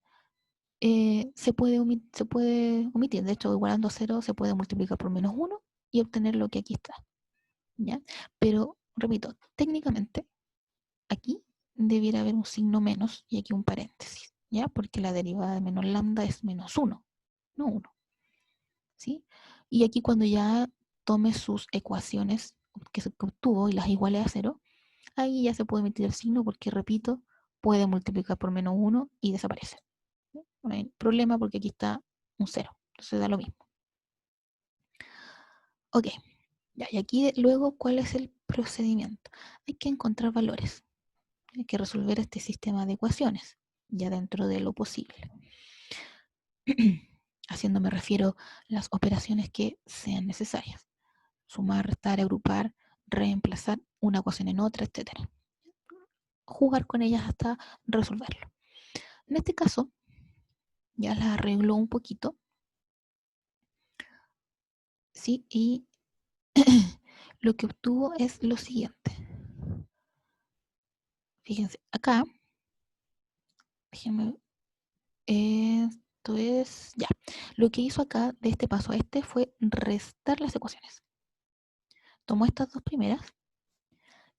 Speaker 1: se puede omitir. De hecho, igualando a 0 se puede multiplicar por menos 1 y obtener lo que aquí está, ¿ya? Pero, repito, técnicamente aquí debiera haber un signo menos y aquí un paréntesis, ¿ya? Porque la derivada de menos lambda es menos 1, no 1, ¿sí? Y aquí cuando ya tome sus ecuaciones que se obtuvo y las iguale a 0, ahí ya se puede emitir el signo porque, repito, puede multiplicar por menos 1 y desaparece. No hay problema porque aquí está un 0, entonces da lo mismo. Ok, ya, y aquí luego, ¿cuál es el procedimiento? Hay que encontrar valores, hay que resolver este sistema de ecuaciones, ya dentro de lo posible. Haciendo me refiero a las operaciones que sean necesarias. Sumar, restar, agrupar, reemplazar una ecuación en otra, etc. Jugar con ellas hasta resolverlo. En este caso, ya las arreglo un poquito, ¿sí? Y lo que obtuvo es lo siguiente. Fíjense, acá, déjenme, esto es, ya. Lo que hizo acá, de este paso a este, fue restar las ecuaciones. Tomó estas dos primeras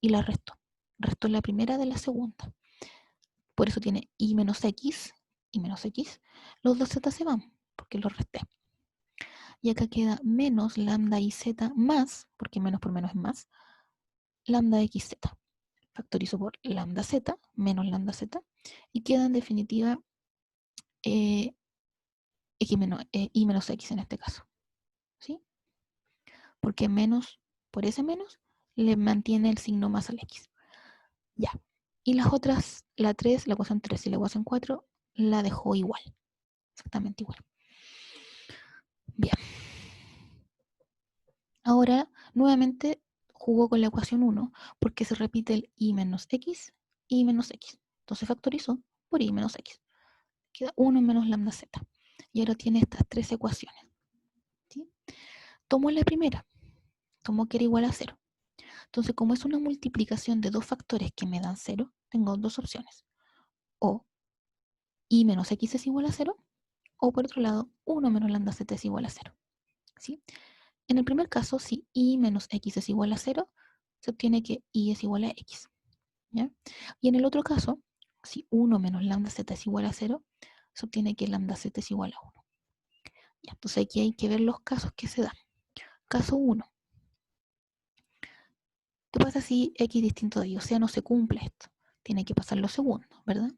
Speaker 1: y las restó. Restó la primera de la segunda. Por eso tiene y menos x, y menos x. Los dos z se van, porque los resté. Y acá queda menos lambda y z más, porque menos por menos es más, lambda xz. Factorizo por lambda z, menos lambda z, y queda en definitiva x menos, y menos x en este caso. ¿Sí? Porque menos, por ese menos, le mantiene el signo más al x. Ya. Y las otras, la 3, la ecuación 3 y la ecuación 4, la dejó igual. Exactamente igual. Bien. Ahora, nuevamente, jugó con la ecuación 1, porque se repite el y menos x, y menos x. Entonces factorizó por y menos x. Queda 1 menos lambda z. Y ahora tiene estas tres ecuaciones. ¿Sí? Tomó la primera. Tomó que era igual a 0. Entonces, como es una multiplicación de dos factores que me dan 0, tengo dos opciones. O y menos x es igual a 0, o por otro lado, 1 menos lambda z es igual a 0. ¿Sí? En el primer caso, si y menos x es igual a 0, se obtiene que y es igual a x. ¿Ya? Y en el otro caso, si 1 menos lambda z es igual a 0, se obtiene que lambda z es igual a 1. ¿Ya? Entonces aquí hay que ver los casos que se dan. Caso 1. ¿Qué pasa si x distinto de y? O sea, no se cumple esto. Tiene que pasar lo segundo, ¿verdad?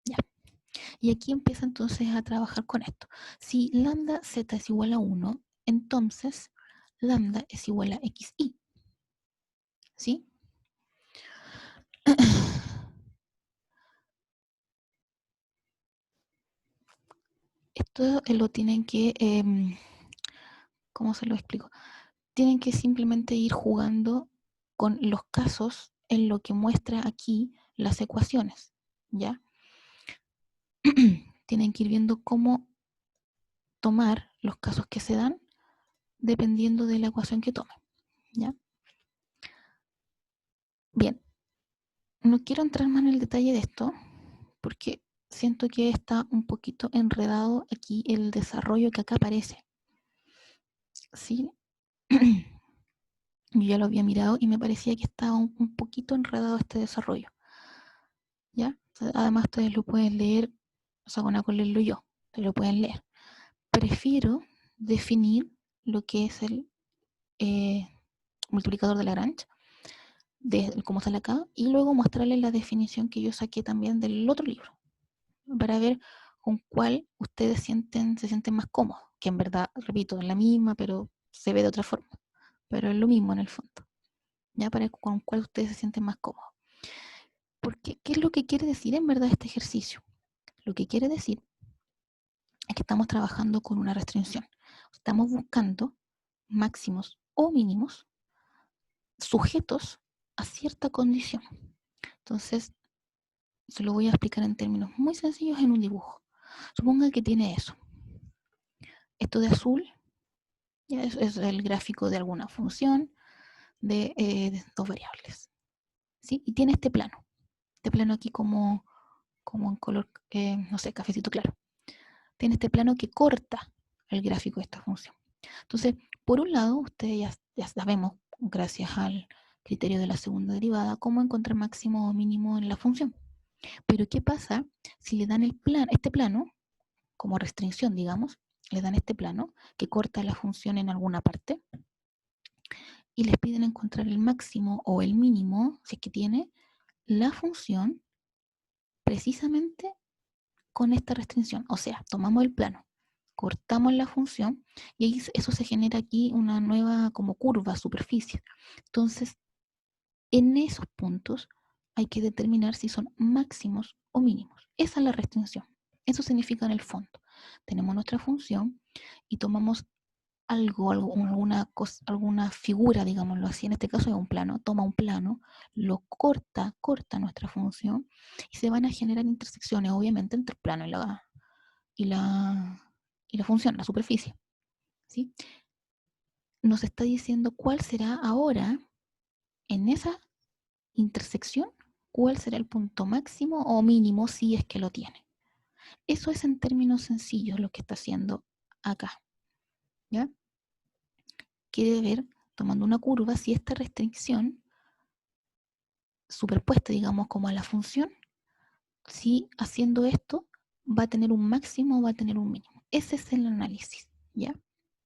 Speaker 1: Ya. Y aquí empieza entonces a trabajar con esto. Si lambda z es igual a 1, entonces lambda es igual a xi. ¿Sí? Esto lo tienen que, ¿cómo se lo explico? Tienen que simplemente ir jugando con los casos en lo que muestra aquí las ecuaciones, ¿ya? Tienen que ir viendo cómo tomar los casos que se dan dependiendo de la ecuación que tomen, ¿ya? Bien, no quiero entrar más en el detalle de esto porque siento que está un poquito enredado aquí el desarrollo que acá aparece, ¿sí? Yo ya lo había mirado y me parecía que estaba un poquito enredado este desarrollo, ¿ya? Además ustedes lo pueden leer, o sea, con leerlo yo, ustedes lo pueden leer. Prefiero definir lo que es el multiplicador de Lagrange, como sale acá, y luego mostrarles la definición que yo saqué también del otro libro, para ver con cuál ustedes se sienten más cómodos, que en verdad, repito, es la misma, pero se ve de otra forma. pero es lo mismo en el fondo, ya para con cuál ustedes se sienten más cómodos. Porque, ¿qué es lo que quiere decir en verdad este ejercicio? Lo que quiere decir es que estamos trabajando con una restricción. Estamos buscando máximos o mínimos sujetos a cierta condición. Entonces, se lo voy a explicar en términos muy sencillos en un dibujo. Suponga que tiene eso. Esto de azul ya es el gráfico de alguna función de dos variables. ¿Sí? Y tiene este plano. Este plano aquí como en color, no sé, cafecito claro. Tiene este plano que corta el gráfico de esta función. Entonces, por un lado, ustedes ya sabemos, gracias al criterio de la segunda derivada, cómo encontrar máximo o mínimo en la función. Pero ¿qué pasa si le dan este plano, como restricción, digamos, le dan este plano que corta la función en alguna parte y les piden encontrar el máximo o el mínimo, si es que tiene, la función precisamente con esta restricción? O sea, tomamos el plano, cortamos la función y ahí eso se genera aquí una nueva como curva, superficie. Entonces, en esos puntos hay que determinar si son máximos o mínimos. Esa es la restricción. Eso significa en el fondo. Tenemos nuestra función y tomamos alguna figura, digámoslo así, en este caso es un plano, toma un plano, lo corta nuestra función y se van a generar intersecciones, obviamente, entre el plano y la, y la función, la superficie. ¿Sí? Nos está diciendo cuál será ahora, en esa intersección, cuál será el punto máximo o mínimo si es que lo tiene. Eso es en términos sencillos lo que está haciendo acá. ¿Ya? Quiere ver, tomando una curva, si esta restricción superpuesta, digamos, como a la función, si haciendo esto va a tener un máximo o va a tener un mínimo. Ese es el análisis, ¿ya?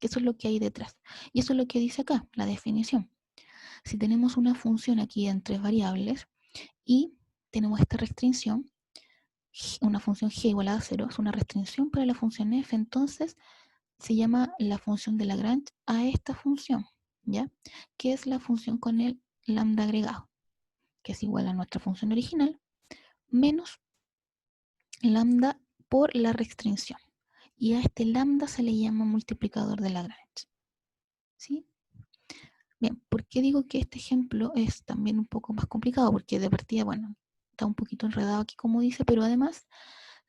Speaker 1: Eso es lo que hay detrás. Y eso es lo que dice acá, la definición. Si tenemos una función aquí en tres variables y tenemos esta restricción, una función g igual a 0 es una restricción para la función f, entonces se llama la función de Lagrange a esta función, ¿ya? Que es la función con el lambda agregado, que es igual a nuestra función original, menos lambda por la restricción. Y a este lambda se le llama multiplicador de Lagrange. ¿Sí? Bien, ¿por qué digo que este ejemplo es también un poco más complicado? Porque de partida, bueno, está un poquito enredado aquí como dice, pero además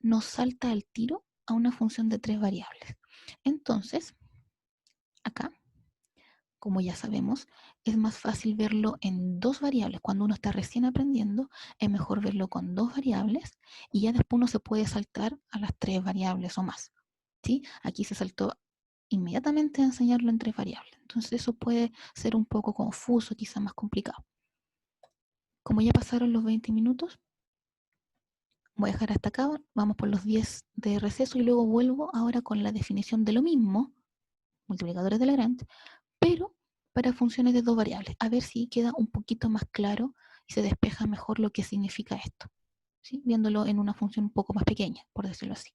Speaker 1: nos salta al tiro a una función de tres variables. Entonces, acá, como ya sabemos, es más fácil verlo en dos variables. Cuando uno está recién aprendiendo, es mejor verlo con dos variables y ya después uno se puede saltar a las tres variables o más. ¿Sí? Aquí se saltó inmediatamente a enseñarlo en tres variables. Entonces eso puede ser un poco confuso, quizá más complicado. Como ya pasaron los 20 minutos, voy a dejar hasta acá, vamos por los 10 de receso y luego vuelvo ahora con la definición de lo mismo, multiplicadores de Lagrange, pero para funciones de dos variables, a ver si queda un poquito más claro y se despeja mejor lo que significa esto, ¿sí? Viéndolo en una función un poco más pequeña, por decirlo así.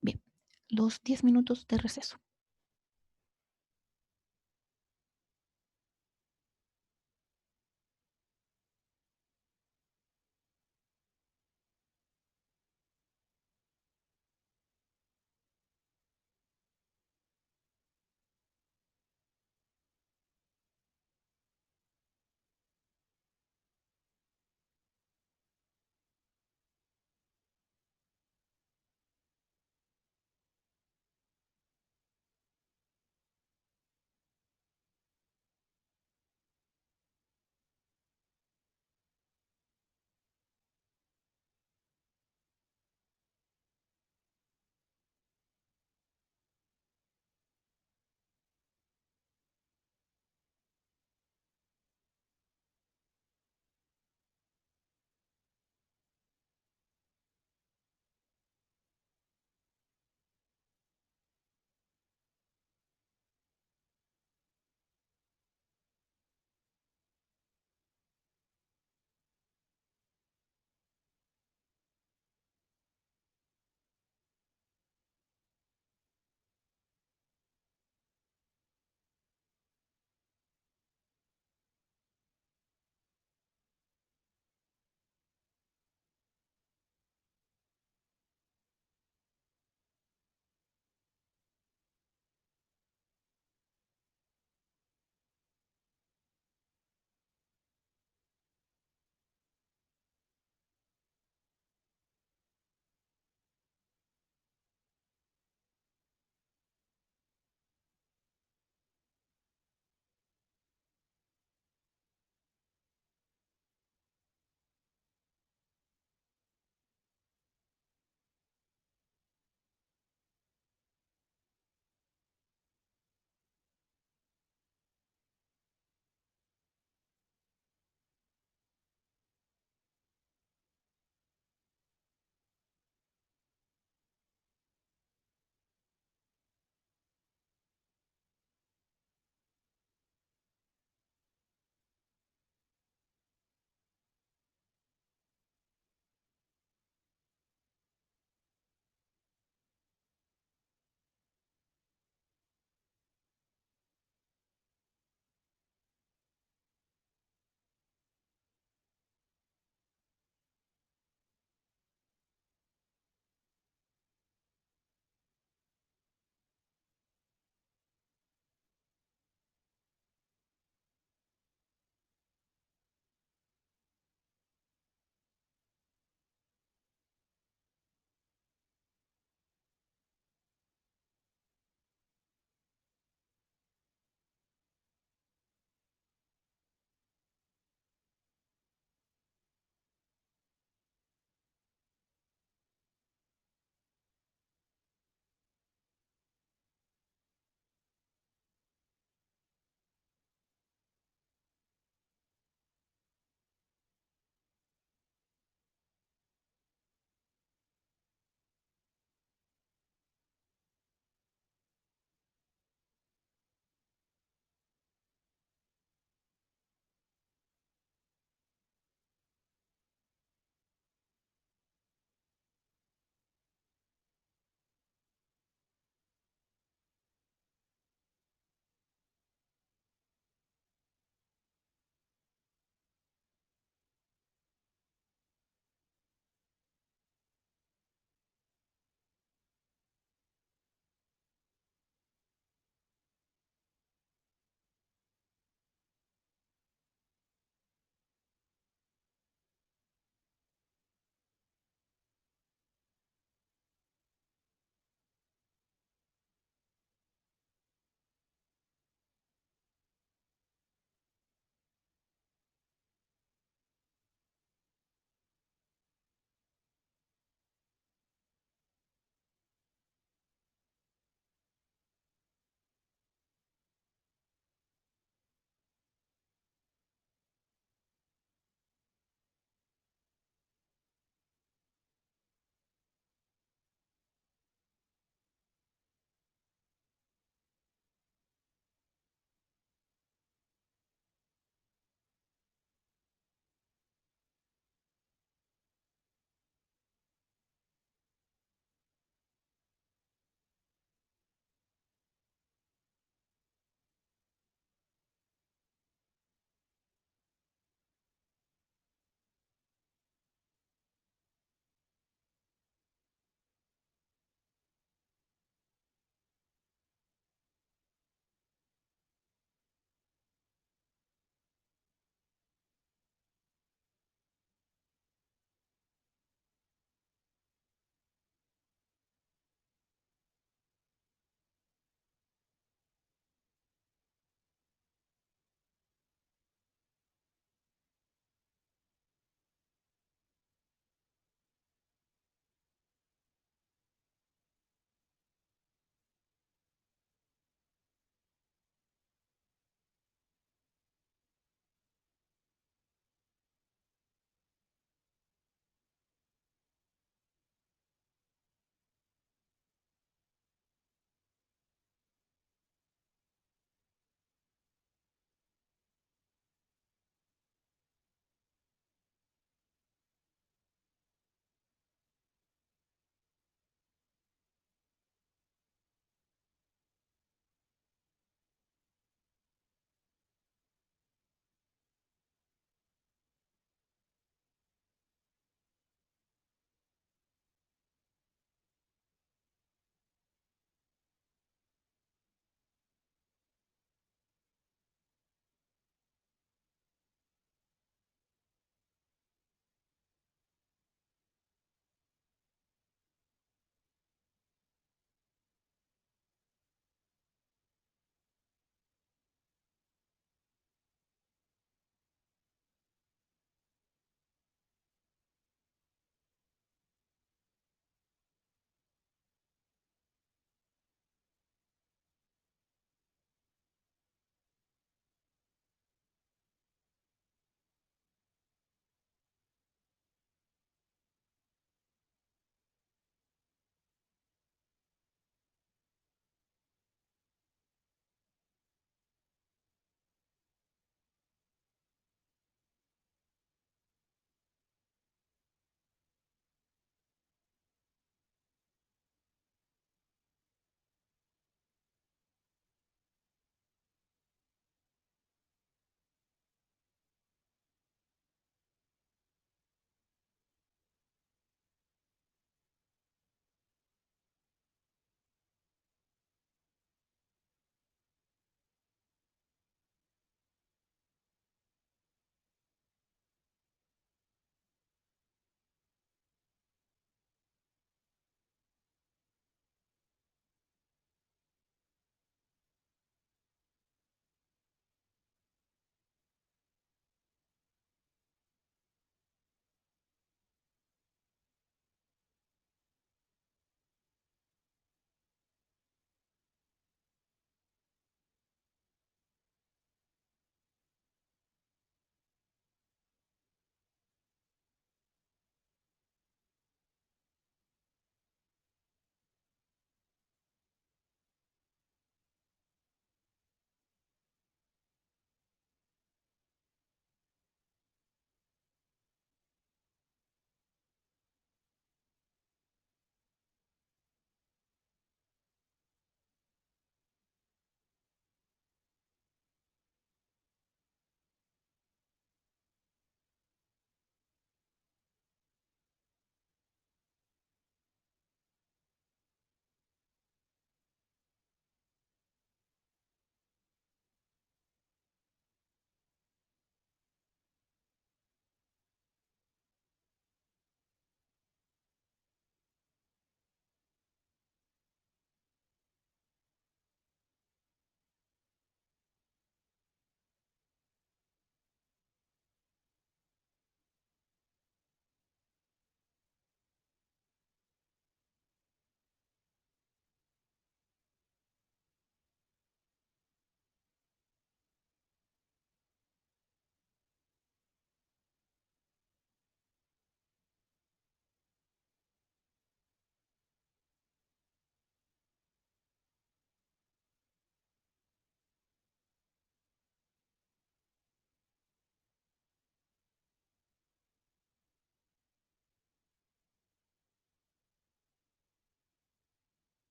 Speaker 1: Bien, los 10 minutos de receso.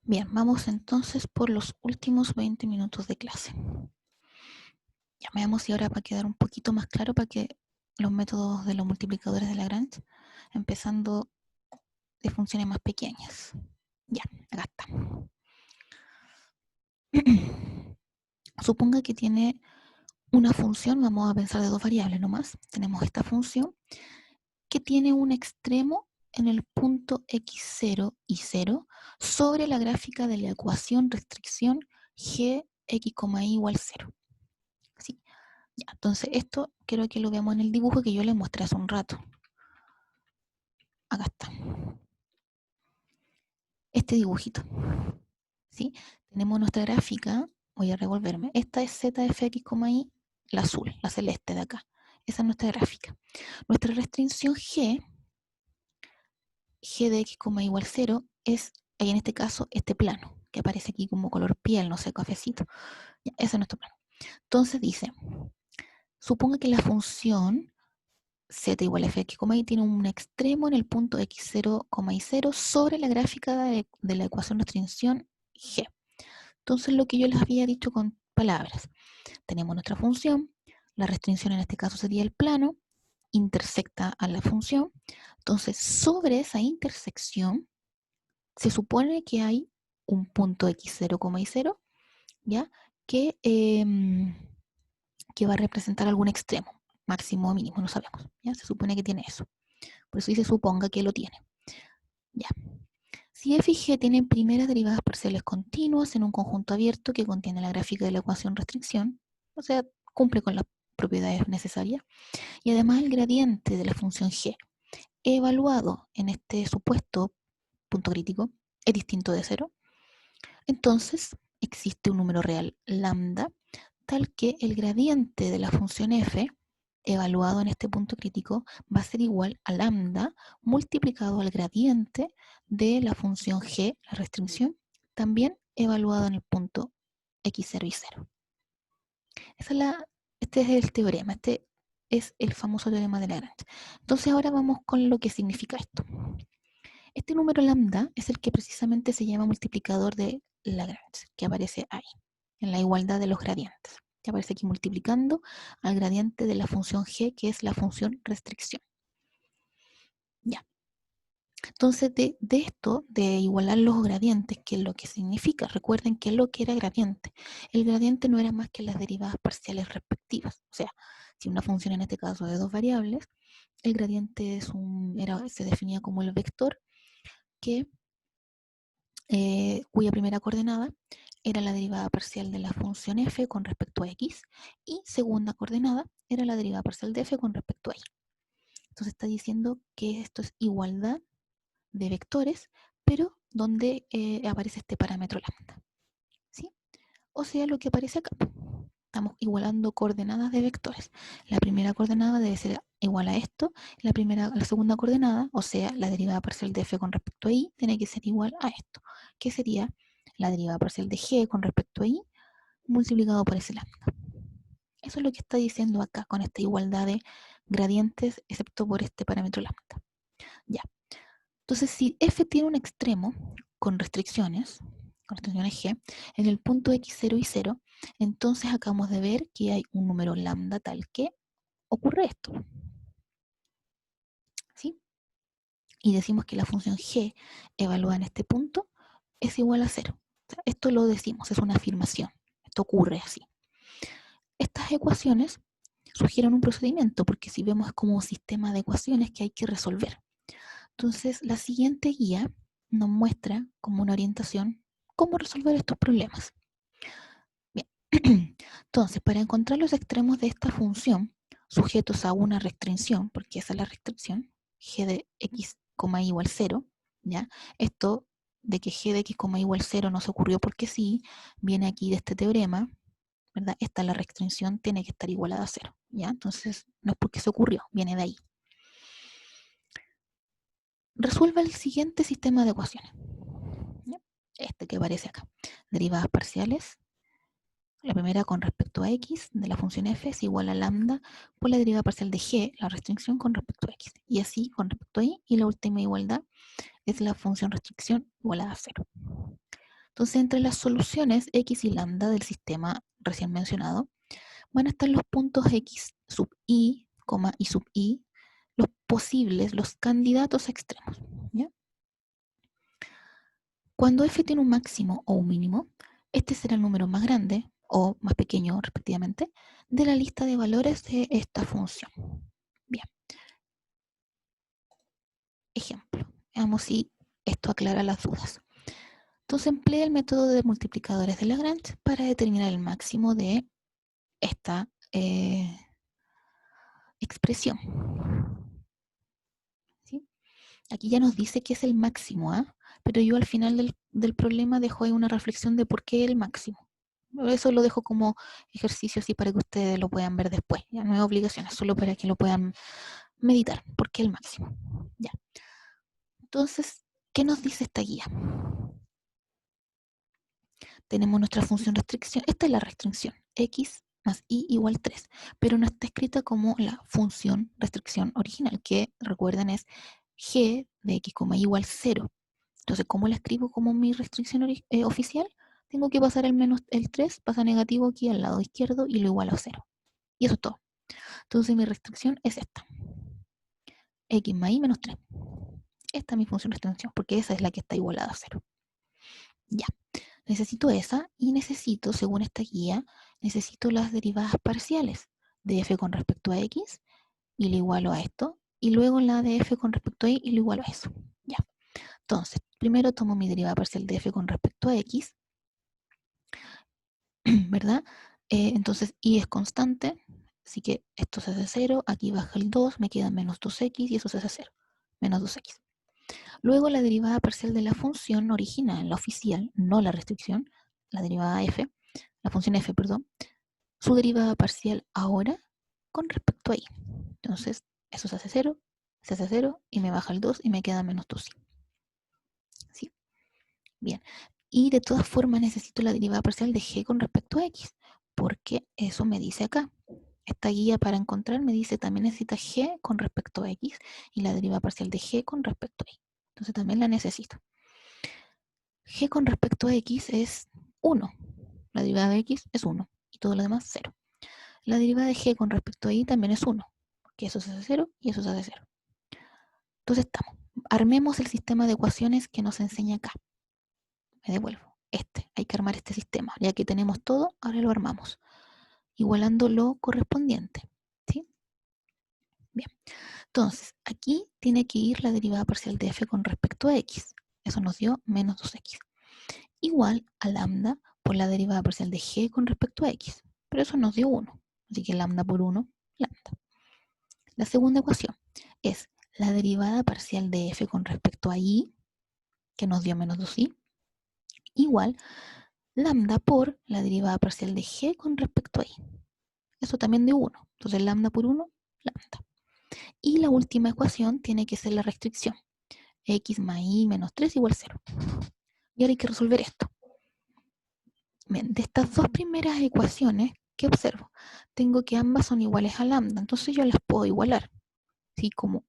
Speaker 1: Bien, vamos entonces por los últimos 20 minutos de clase. Ya veamos si ahora va a quedar un poquito más claro para que los métodos de los multiplicadores de Lagrange, empezando de funciones más pequeñas. Ya, acá está. Suponga que tiene una función, vamos a pensar de dos variables nomás. Tenemos esta función que tiene un extremo en el punto x0 y 0 sobre la gráfica de la ecuación restricción g x, y igual 0. ¿Sí? Ya, entonces esto quiero que lo veamos en el dibujo que yo les mostré hace un rato. Acá está. Este dibujito. ¿Sí? Tenemos nuestra gráfica, voy a revolverme. Esta es z de fx, y, la azul, la celeste de acá. Esa es nuestra gráfica. Nuestra restricción g de x, igual 0 es, en este caso, este plano, que aparece aquí como color piel, no sé, cafecito. Ya, ese es nuestro plano. Entonces dice, suponga que la función z igual a fx, y tiene un extremo en el punto x0, y 0 sobre la gráfica de la ecuación de restricción g. Entonces lo que yo les había dicho con palabras, tenemos nuestra función, la restricción en este caso sería el plano, intersecta a la función, entonces sobre esa intersección se supone que hay un punto x0, y 0, ¿ya? Que va a representar algún extremo, máximo o mínimo, no sabemos, ¿ya? Se supone que tiene eso. Por eso dice suponga que lo tiene. Ya. Si f y g tienen primeras derivadas parciales continuas en un conjunto abierto que contiene la gráfica de la ecuación restricción, o sea, cumple con las propiedades necesarias, y además el gradiente de la función g, evaluado en este supuesto punto crítico, es distinto de cero, entonces existe un número real lambda tal que el gradiente de la función f evaluado en este punto crítico va a ser igual a lambda multiplicado al gradiente de la función g, la restricción, también evaluado en el punto x0 y 0. Este es el teorema, este es el famoso teorema de Lagrange. Entonces ahora vamos con lo que significa esto. Este número lambda es el que precisamente se llama multiplicador de Lagrange, que aparece ahí, en la igualdad de los gradientes. Que aparece aquí multiplicando al gradiente de la función g, que es la función restricción. Ya. Entonces, de esto, de igualar los gradientes, ¿qué es lo que significa? Recuerden que lo que era gradiente. El gradiente no era más que las derivadas parciales respectivas. O sea, si una función en este caso de dos variables, el gradiente se definía como el vector que cuya primera coordenada era la derivada parcial de la función f con respecto a x, y segunda coordenada era la derivada parcial de f con respecto a y. Entonces está diciendo que esto es igualdad de vectores, pero donde aparece este parámetro lambda, ¿sí? O sea, lo que aparece acá. Estamos igualando coordenadas de vectores. La primera coordenada debe ser igual a esto. La segunda coordenada, o sea, la derivada parcial de f con respecto a y, tiene que ser igual a esto, que sería la derivada parcial de g con respecto a y multiplicado por ese lambda. Eso es lo que está diciendo acá con esta igualdad de gradientes, excepto por este parámetro lambda. Ya. Entonces, si f tiene un extremo con restricciones g, en el punto x0 y 0, entonces acabamos de ver que hay un número lambda tal que ocurre esto. ¿Sí? Y decimos que la función g evaluada en este punto es igual a 0. O sea, esto lo decimos, es una afirmación. Esto ocurre así. Estas ecuaciones sugieren un procedimiento, porque si vemos es como un sistema de ecuaciones que hay que resolver. Entonces, la siguiente guía nos muestra como una orientación cómo resolver estos problemas. Bien. Entonces, para encontrar los extremos de esta función sujetos a una restricción, porque esa es la restricción, g de x, y igual 0, ¿ya? Esto de que g de x, igual 0 no se ocurrió porque sí, viene aquí de este teorema, ¿verdad? Esta la restricción tiene que estar igualada a 0, ¿ya? Entonces, no es porque se ocurrió, viene de ahí. Resuelva el siguiente sistema de ecuaciones. ¿Ya? Este que aparece acá. Derivadas parciales. La primera con respecto a x de la función f es igual a lambda por la derivada parcial de g, la restricción con respecto a x. Y así con respecto a y. Y la última igualdad es la función restricción igualada a 0. Entonces, entre las soluciones x y lambda del sistema recién mencionado, van a estar los puntos x sub i, y sub i, los posibles, los candidatos extremos. ¿Ya? Cuando f tiene un máximo o un mínimo, este será el número más grande o más pequeño, respectivamente, de la lista de valores de esta función. Bien. Ejemplo. Veamos si esto aclara las dudas. Entonces emplea el método de multiplicadores de Lagrange para determinar el máximo de esta expresión. ¿Sí? Aquí ya nos dice que es el máximo, ¿eh? Pero yo al final del problema dejo ahí una reflexión de por qué el máximo. Eso lo dejo como ejercicio así para que ustedes lo puedan ver después. Ya no es obligación, es solo para que lo puedan meditar. ¿Por qué el máximo? Ya. Entonces, ¿qué nos dice esta guía? Tenemos nuestra función restricción. Esta es la restricción. X más y igual 3. Pero no está escrita como la función restricción original, que recuerden es g de x, y igual 0. Entonces, ¿cómo la escribo como mi restricción oficial? Tengo que pasar el 3, pasa negativo aquí al lado izquierdo y lo igualo a 0. Y eso es todo. Entonces, mi restricción es esta. X más y menos 3. Esta es mi función restricción, porque esa es la que está igualada a 0. Ya. Necesito esa y necesito, según esta guía, necesito las derivadas parciales de f con respecto a x y lo igualo a esto. Y luego la de f con respecto a y lo igualo a eso. Ya. Entonces, primero tomo mi derivada parcial de f con respecto a x, ¿verdad? Entonces, y es constante, así que esto se hace 0, aquí baja el 2, me queda menos 2x y eso se hace 0, menos 2x. Luego la derivada parcial de la función original, la oficial, no la restricción, la derivada f, la función f, perdón, su derivada parcial ahora con respecto a y. Entonces, eso se hace 0 y me baja el 2 y me queda menos 2y. ¿Sí? Bien. Y de todas formas necesito la derivada parcial de g con respecto a x, porque eso me dice acá. Esta guía para encontrar me dice también necesita g con respecto a x y la derivada parcial de g con respecto a y. Entonces también la necesito. G con respecto a x es 1. La derivada de x es 1 y todo lo demás 0. La derivada de g con respecto a y también es 1, porque eso se hace 0 y eso se hace 0. Entonces estamos. Armemos el sistema de ecuaciones que nos enseña acá. Me devuelvo. Hay que armar este sistema. Ya que tenemos todo, ahora lo armamos. Igualando lo correspondiente. ¿Sí? Bien. Entonces, aquí tiene que ir la derivada parcial de f con respecto a x. Eso nos dio menos 2x. Igual a lambda por la derivada parcial de g con respecto a x. Pero eso nos dio 1. Así que lambda por 1, lambda. La segunda ecuación es la derivada parcial de f con respecto a y, que nos dio menos 2y, igual lambda por la derivada parcial de g con respecto a y. Eso también dio 1. Entonces lambda por 1, lambda. Y la última ecuación tiene que ser la restricción. X más y menos 3 igual 0. Y ahora hay que resolver esto. Bien, de estas dos primeras ecuaciones, ¿qué observo? Tengo que ambas son iguales a lambda, entonces yo las puedo igualar. ¿Sí? Como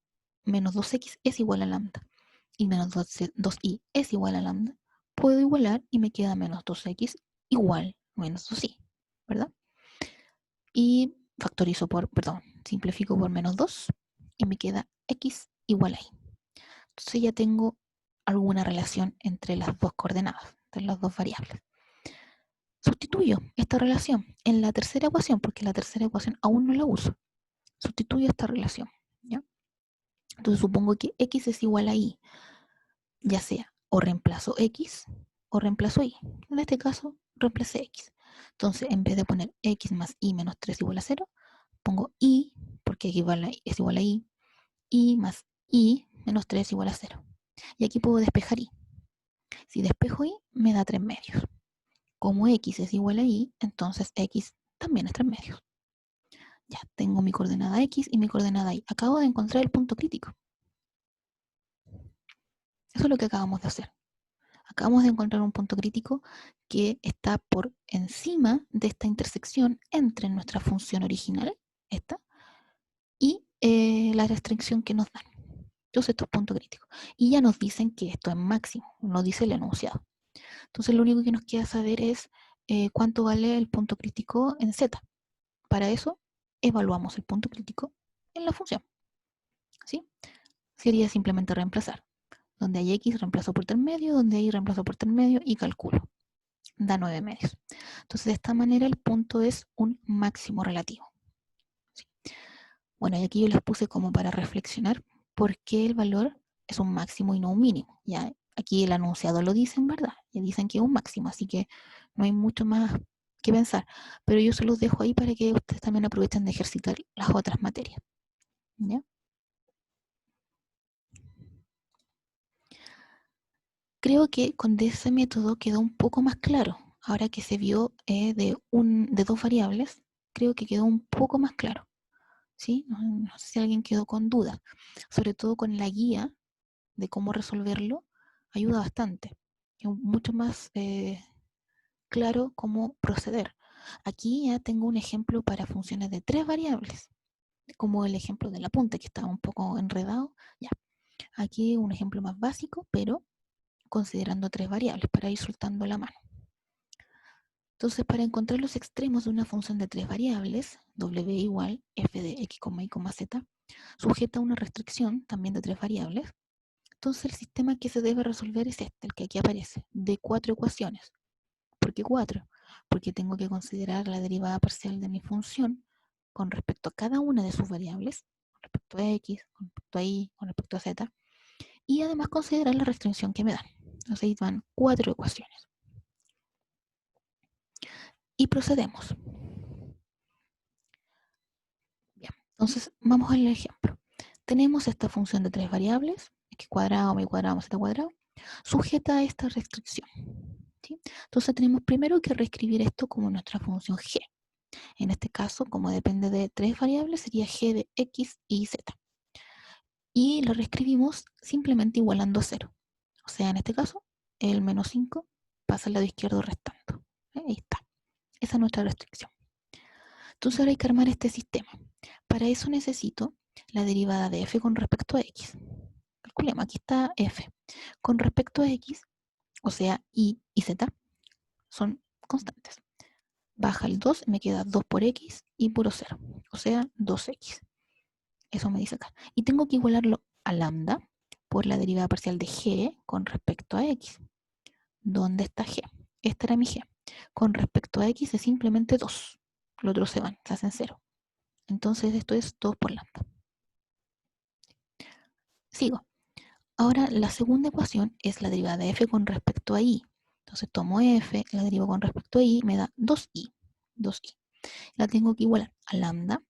Speaker 1: menos 2x es igual a lambda y menos 2y es igual a lambda, puedo igualar y me queda menos 2x igual menos 2y, ¿verdad? Y factorizo simplifico por menos 2 y me queda x igual a y. Entonces ya tengo alguna relación entre las dos coordenadas, entre las dos variables. Sustituyo esta relación en la tercera ecuación, porque la tercera ecuación aún no la uso. Sustituyo esta relación, ¿ya? Entonces supongo que x es igual a y, ya sea o reemplazo x o reemplazo y. En este caso, reemplacé x. Entonces, en vez de poner x más y menos 3 igual a 0, pongo y, porque es igual a y más y menos 3 igual a 0. Y aquí puedo despejar y. Si despejo y, me da 3 medios. Como x es igual a y, entonces x también es 3 medios. Ya tengo mi coordenada x y mi coordenada y. Acabo de encontrar el punto crítico. Eso es lo que acabamos de hacer. Acabamos de encontrar un punto crítico que está por encima de esta intersección entre nuestra función original, esta, y la restricción que nos dan. Entonces, esto es punto crítico. Y ya nos dicen que esto es máximo, nos dice el enunciado. Entonces lo único que nos queda saber es cuánto vale el punto crítico en z. Para eso, evaluamos el punto crítico en la función. ¿Sí? Sería simplemente reemplazar. Donde hay x, reemplazo por intermedio, donde hay reemplazo por intermedio y calculo. Da 9 medios. Entonces, de esta manera, el punto es un máximo relativo. ¿Sí? Bueno, y aquí yo les puse como para reflexionar por qué el valor es un máximo y no un mínimo. Ya aquí el anunciado lo dice, en verdad. Ya dicen que es un máximo, así que no hay mucho más que pensar. Pero yo se los dejo ahí para que ustedes también aprovechen de ejercitar las otras materias. ¿Ya? Creo que con ese método quedó un poco más claro. Ahora que se vio de dos variables, creo que quedó un poco más claro. ¿Sí? No sé si alguien quedó con dudas. Sobre todo con la guía de cómo resolverlo, ayuda bastante. Es mucho más claro cómo proceder. Aquí ya tengo un ejemplo para funciones de 3 variables, como el ejemplo del apunte que estaba un poco enredado. Ya. Aquí un ejemplo más básico, pero considerando 3 variables para ir soltando la mano. Entonces, para encontrar los extremos de una función de 3 variables, w igual f de x, y, z, sujeta a una restricción también de 3 variables. Entonces, el sistema que se debe resolver es este, el que aquí aparece, de 4 ecuaciones. ¿Por qué 4? Porque tengo que considerar la derivada parcial de mi función con respecto a cada una de sus variables, con respecto a x, con respecto a y, con respecto a z, y además considerar la restricción que me dan. Entonces, ahí van 4 ecuaciones. Y procedemos. Bien, entonces vamos al ejemplo. Tenemos esta función de 3 variables, x cuadrado, y cuadrado, z cuadrado, sujeta a esta restricción. ¿Sí? Entonces tenemos primero que reescribir esto como nuestra función g. En este caso, como depende de 3 variables, sería g de x y z. Y lo reescribimos simplemente igualando a 0. O sea, en este caso, el menos 5 pasa al lado izquierdo restando. Ahí está. Esa es nuestra restricción. Entonces ahora hay que armar este sistema. Para eso necesito la derivada de f con respecto a x. Calculemos, aquí está f. Con respecto a x, o sea, y z, son constantes. Baja el 2 y me queda 2 por x y puro 0. O sea, 2x. Eso me dice acá. Y tengo que igualarlo a lambda por la derivada parcial de g con respecto a x. ¿Dónde está g? Esta era mi g. Con respecto a x es simplemente 2. Los otros se van, se hacen 0. Entonces esto es 2 por lambda. Sigo. Ahora la segunda ecuación es la derivada de f con respecto a y. Entonces tomo f, la derivo con respecto a y, me da 2i. 2i. La tengo que igualar a lambda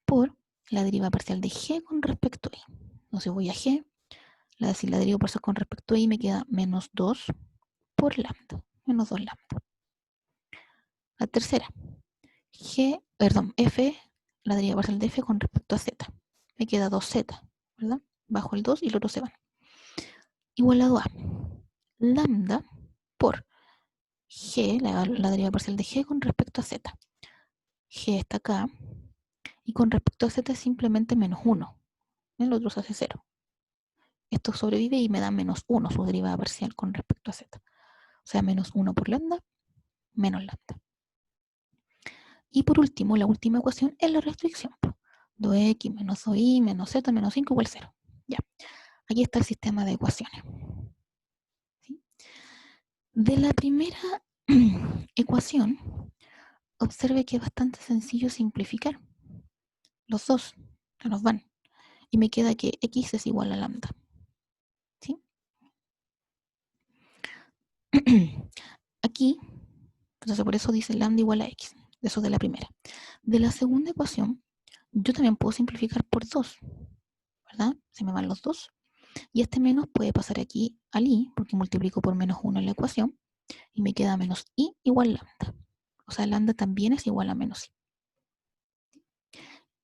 Speaker 1: por la derivada parcial de g con respecto a y. Entonces voy a g, la derivo parcial con respecto a y me queda menos 2 por lambda. Menos 2 lambda. La tercera, f, la derivada parcial de f con respecto a z. Me queda 2z, ¿verdad? Bajo el 2 y los otros se van. Igualado a lambda por g, la derivada parcial de g con respecto a z. G está acá. Y con respecto a z es simplemente menos 1. El otro se hace 0. Esto sobrevive y me da menos 1 su derivada parcial con respecto a z. O sea, menos 1 por lambda, menos lambda. Y por último, la última ecuación es la restricción. 2x menos 2y menos z menos 5 igual 0. Ya. Aquí está el sistema de ecuaciones. ¿Sí? De la primera ecuación, observe que es bastante sencillo simplificar. Los dos se nos van. Y me queda que x es igual a lambda. ¿Sí? Aquí, entonces por eso dice lambda igual a x. Eso de la primera. De la segunda ecuación, yo también puedo simplificar por 2. ¿Verdad? Se me van los 2. Y este menos puede pasar aquí al i, porque multiplico por menos 1 en la ecuación. Y me queda menos i igual lambda. O sea, lambda también es igual a menos i.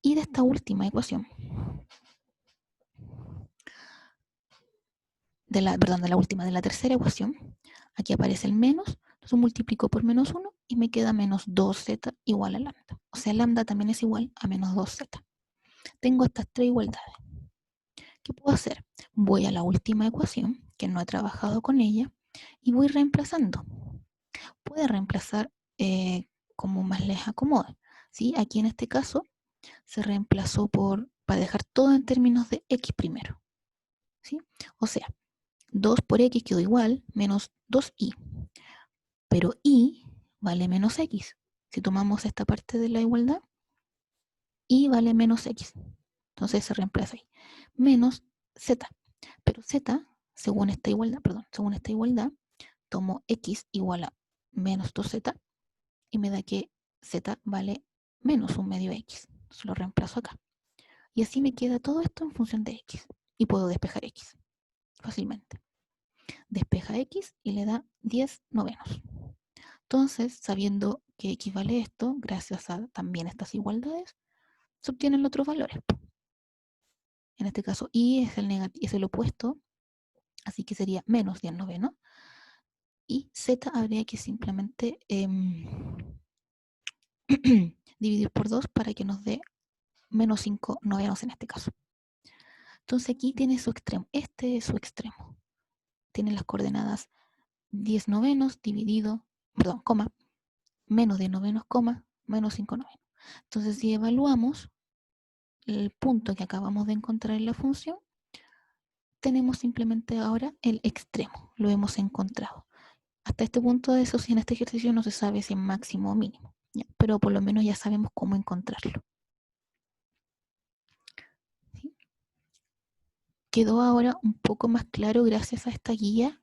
Speaker 1: Y de esta última ecuación, de la tercera ecuación, aquí aparece el menos, entonces multiplico por menos 1 y me queda menos 2z igual a lambda. O sea, lambda también es igual a menos 2z. Tengo estas 3 igualdades. ¿Qué puedo hacer? Voy a la última ecuación, que no he trabajado con ella, y voy reemplazando. Puede reemplazar como más les acomode. ¿Sí? Aquí en este caso se reemplazó para dejar todo en términos de x primero. ¿Sí? O sea, 2 por x quedó igual, menos 2y. Pero y vale menos x. Si tomamos esta parte de la igualdad, y vale menos x. Entonces se reemplaza ahí. Menos z. Pero z, según esta igualdad, tomo x igual a menos 2z y me da que z vale menos un medio x. Entonces lo reemplazo acá. Y así me queda todo esto en función de x. Y puedo despejar x fácilmente. Despeja x y le da 10 novenos. Entonces, sabiendo que x vale esto, gracias a también estas igualdades, se obtienen otros valores. En este caso, y es el opuesto, así que sería menos 10 novenos. Y z habría que simplemente dividir por 2 para que nos dé menos 5 novenos en este caso. Entonces aquí tiene su extremo. Este es su extremo. Tiene las coordenadas 10 novenos dividido, perdón, coma, menos 10 novenos, coma, menos 5 novenos. Entonces si evaluamos el punto que acabamos de encontrar en la función, tenemos simplemente ahora el extremo. Lo hemos encontrado. Hasta este punto de eso, si en este ejercicio no se sabe si es máximo o mínimo, ¿ya? Pero por lo menos ya sabemos cómo encontrarlo. ¿Sí? Quedó ahora un poco más claro gracias a esta guía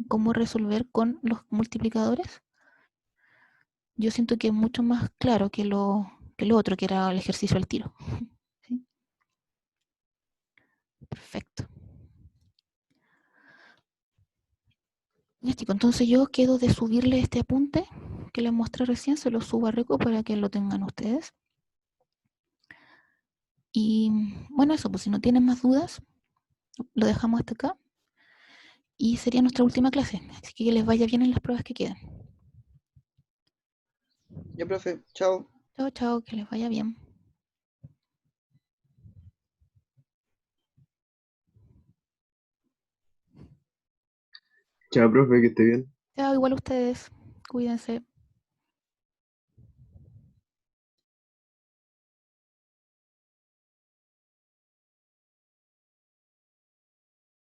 Speaker 1: cómo resolver con los multiplicadores. Yo siento que es mucho más claro que lo otro, que era el ejercicio al tiro. ¿Sí? Perfecto. Ya, chicos, entonces yo quedo de subirle este apunte que les mostré recién, se lo subo a Reco para que lo tengan ustedes. Y bueno, eso, pues si no tienen más dudas, lo dejamos hasta acá. Y sería nuestra última clase, así que les vaya bien en las pruebas que quedan.
Speaker 2: Ya, profe, chao.
Speaker 1: Chao, chao, que les vaya bien.
Speaker 3: Chao, profe, que esté bien.
Speaker 1: Chao, igual ustedes, cuídense.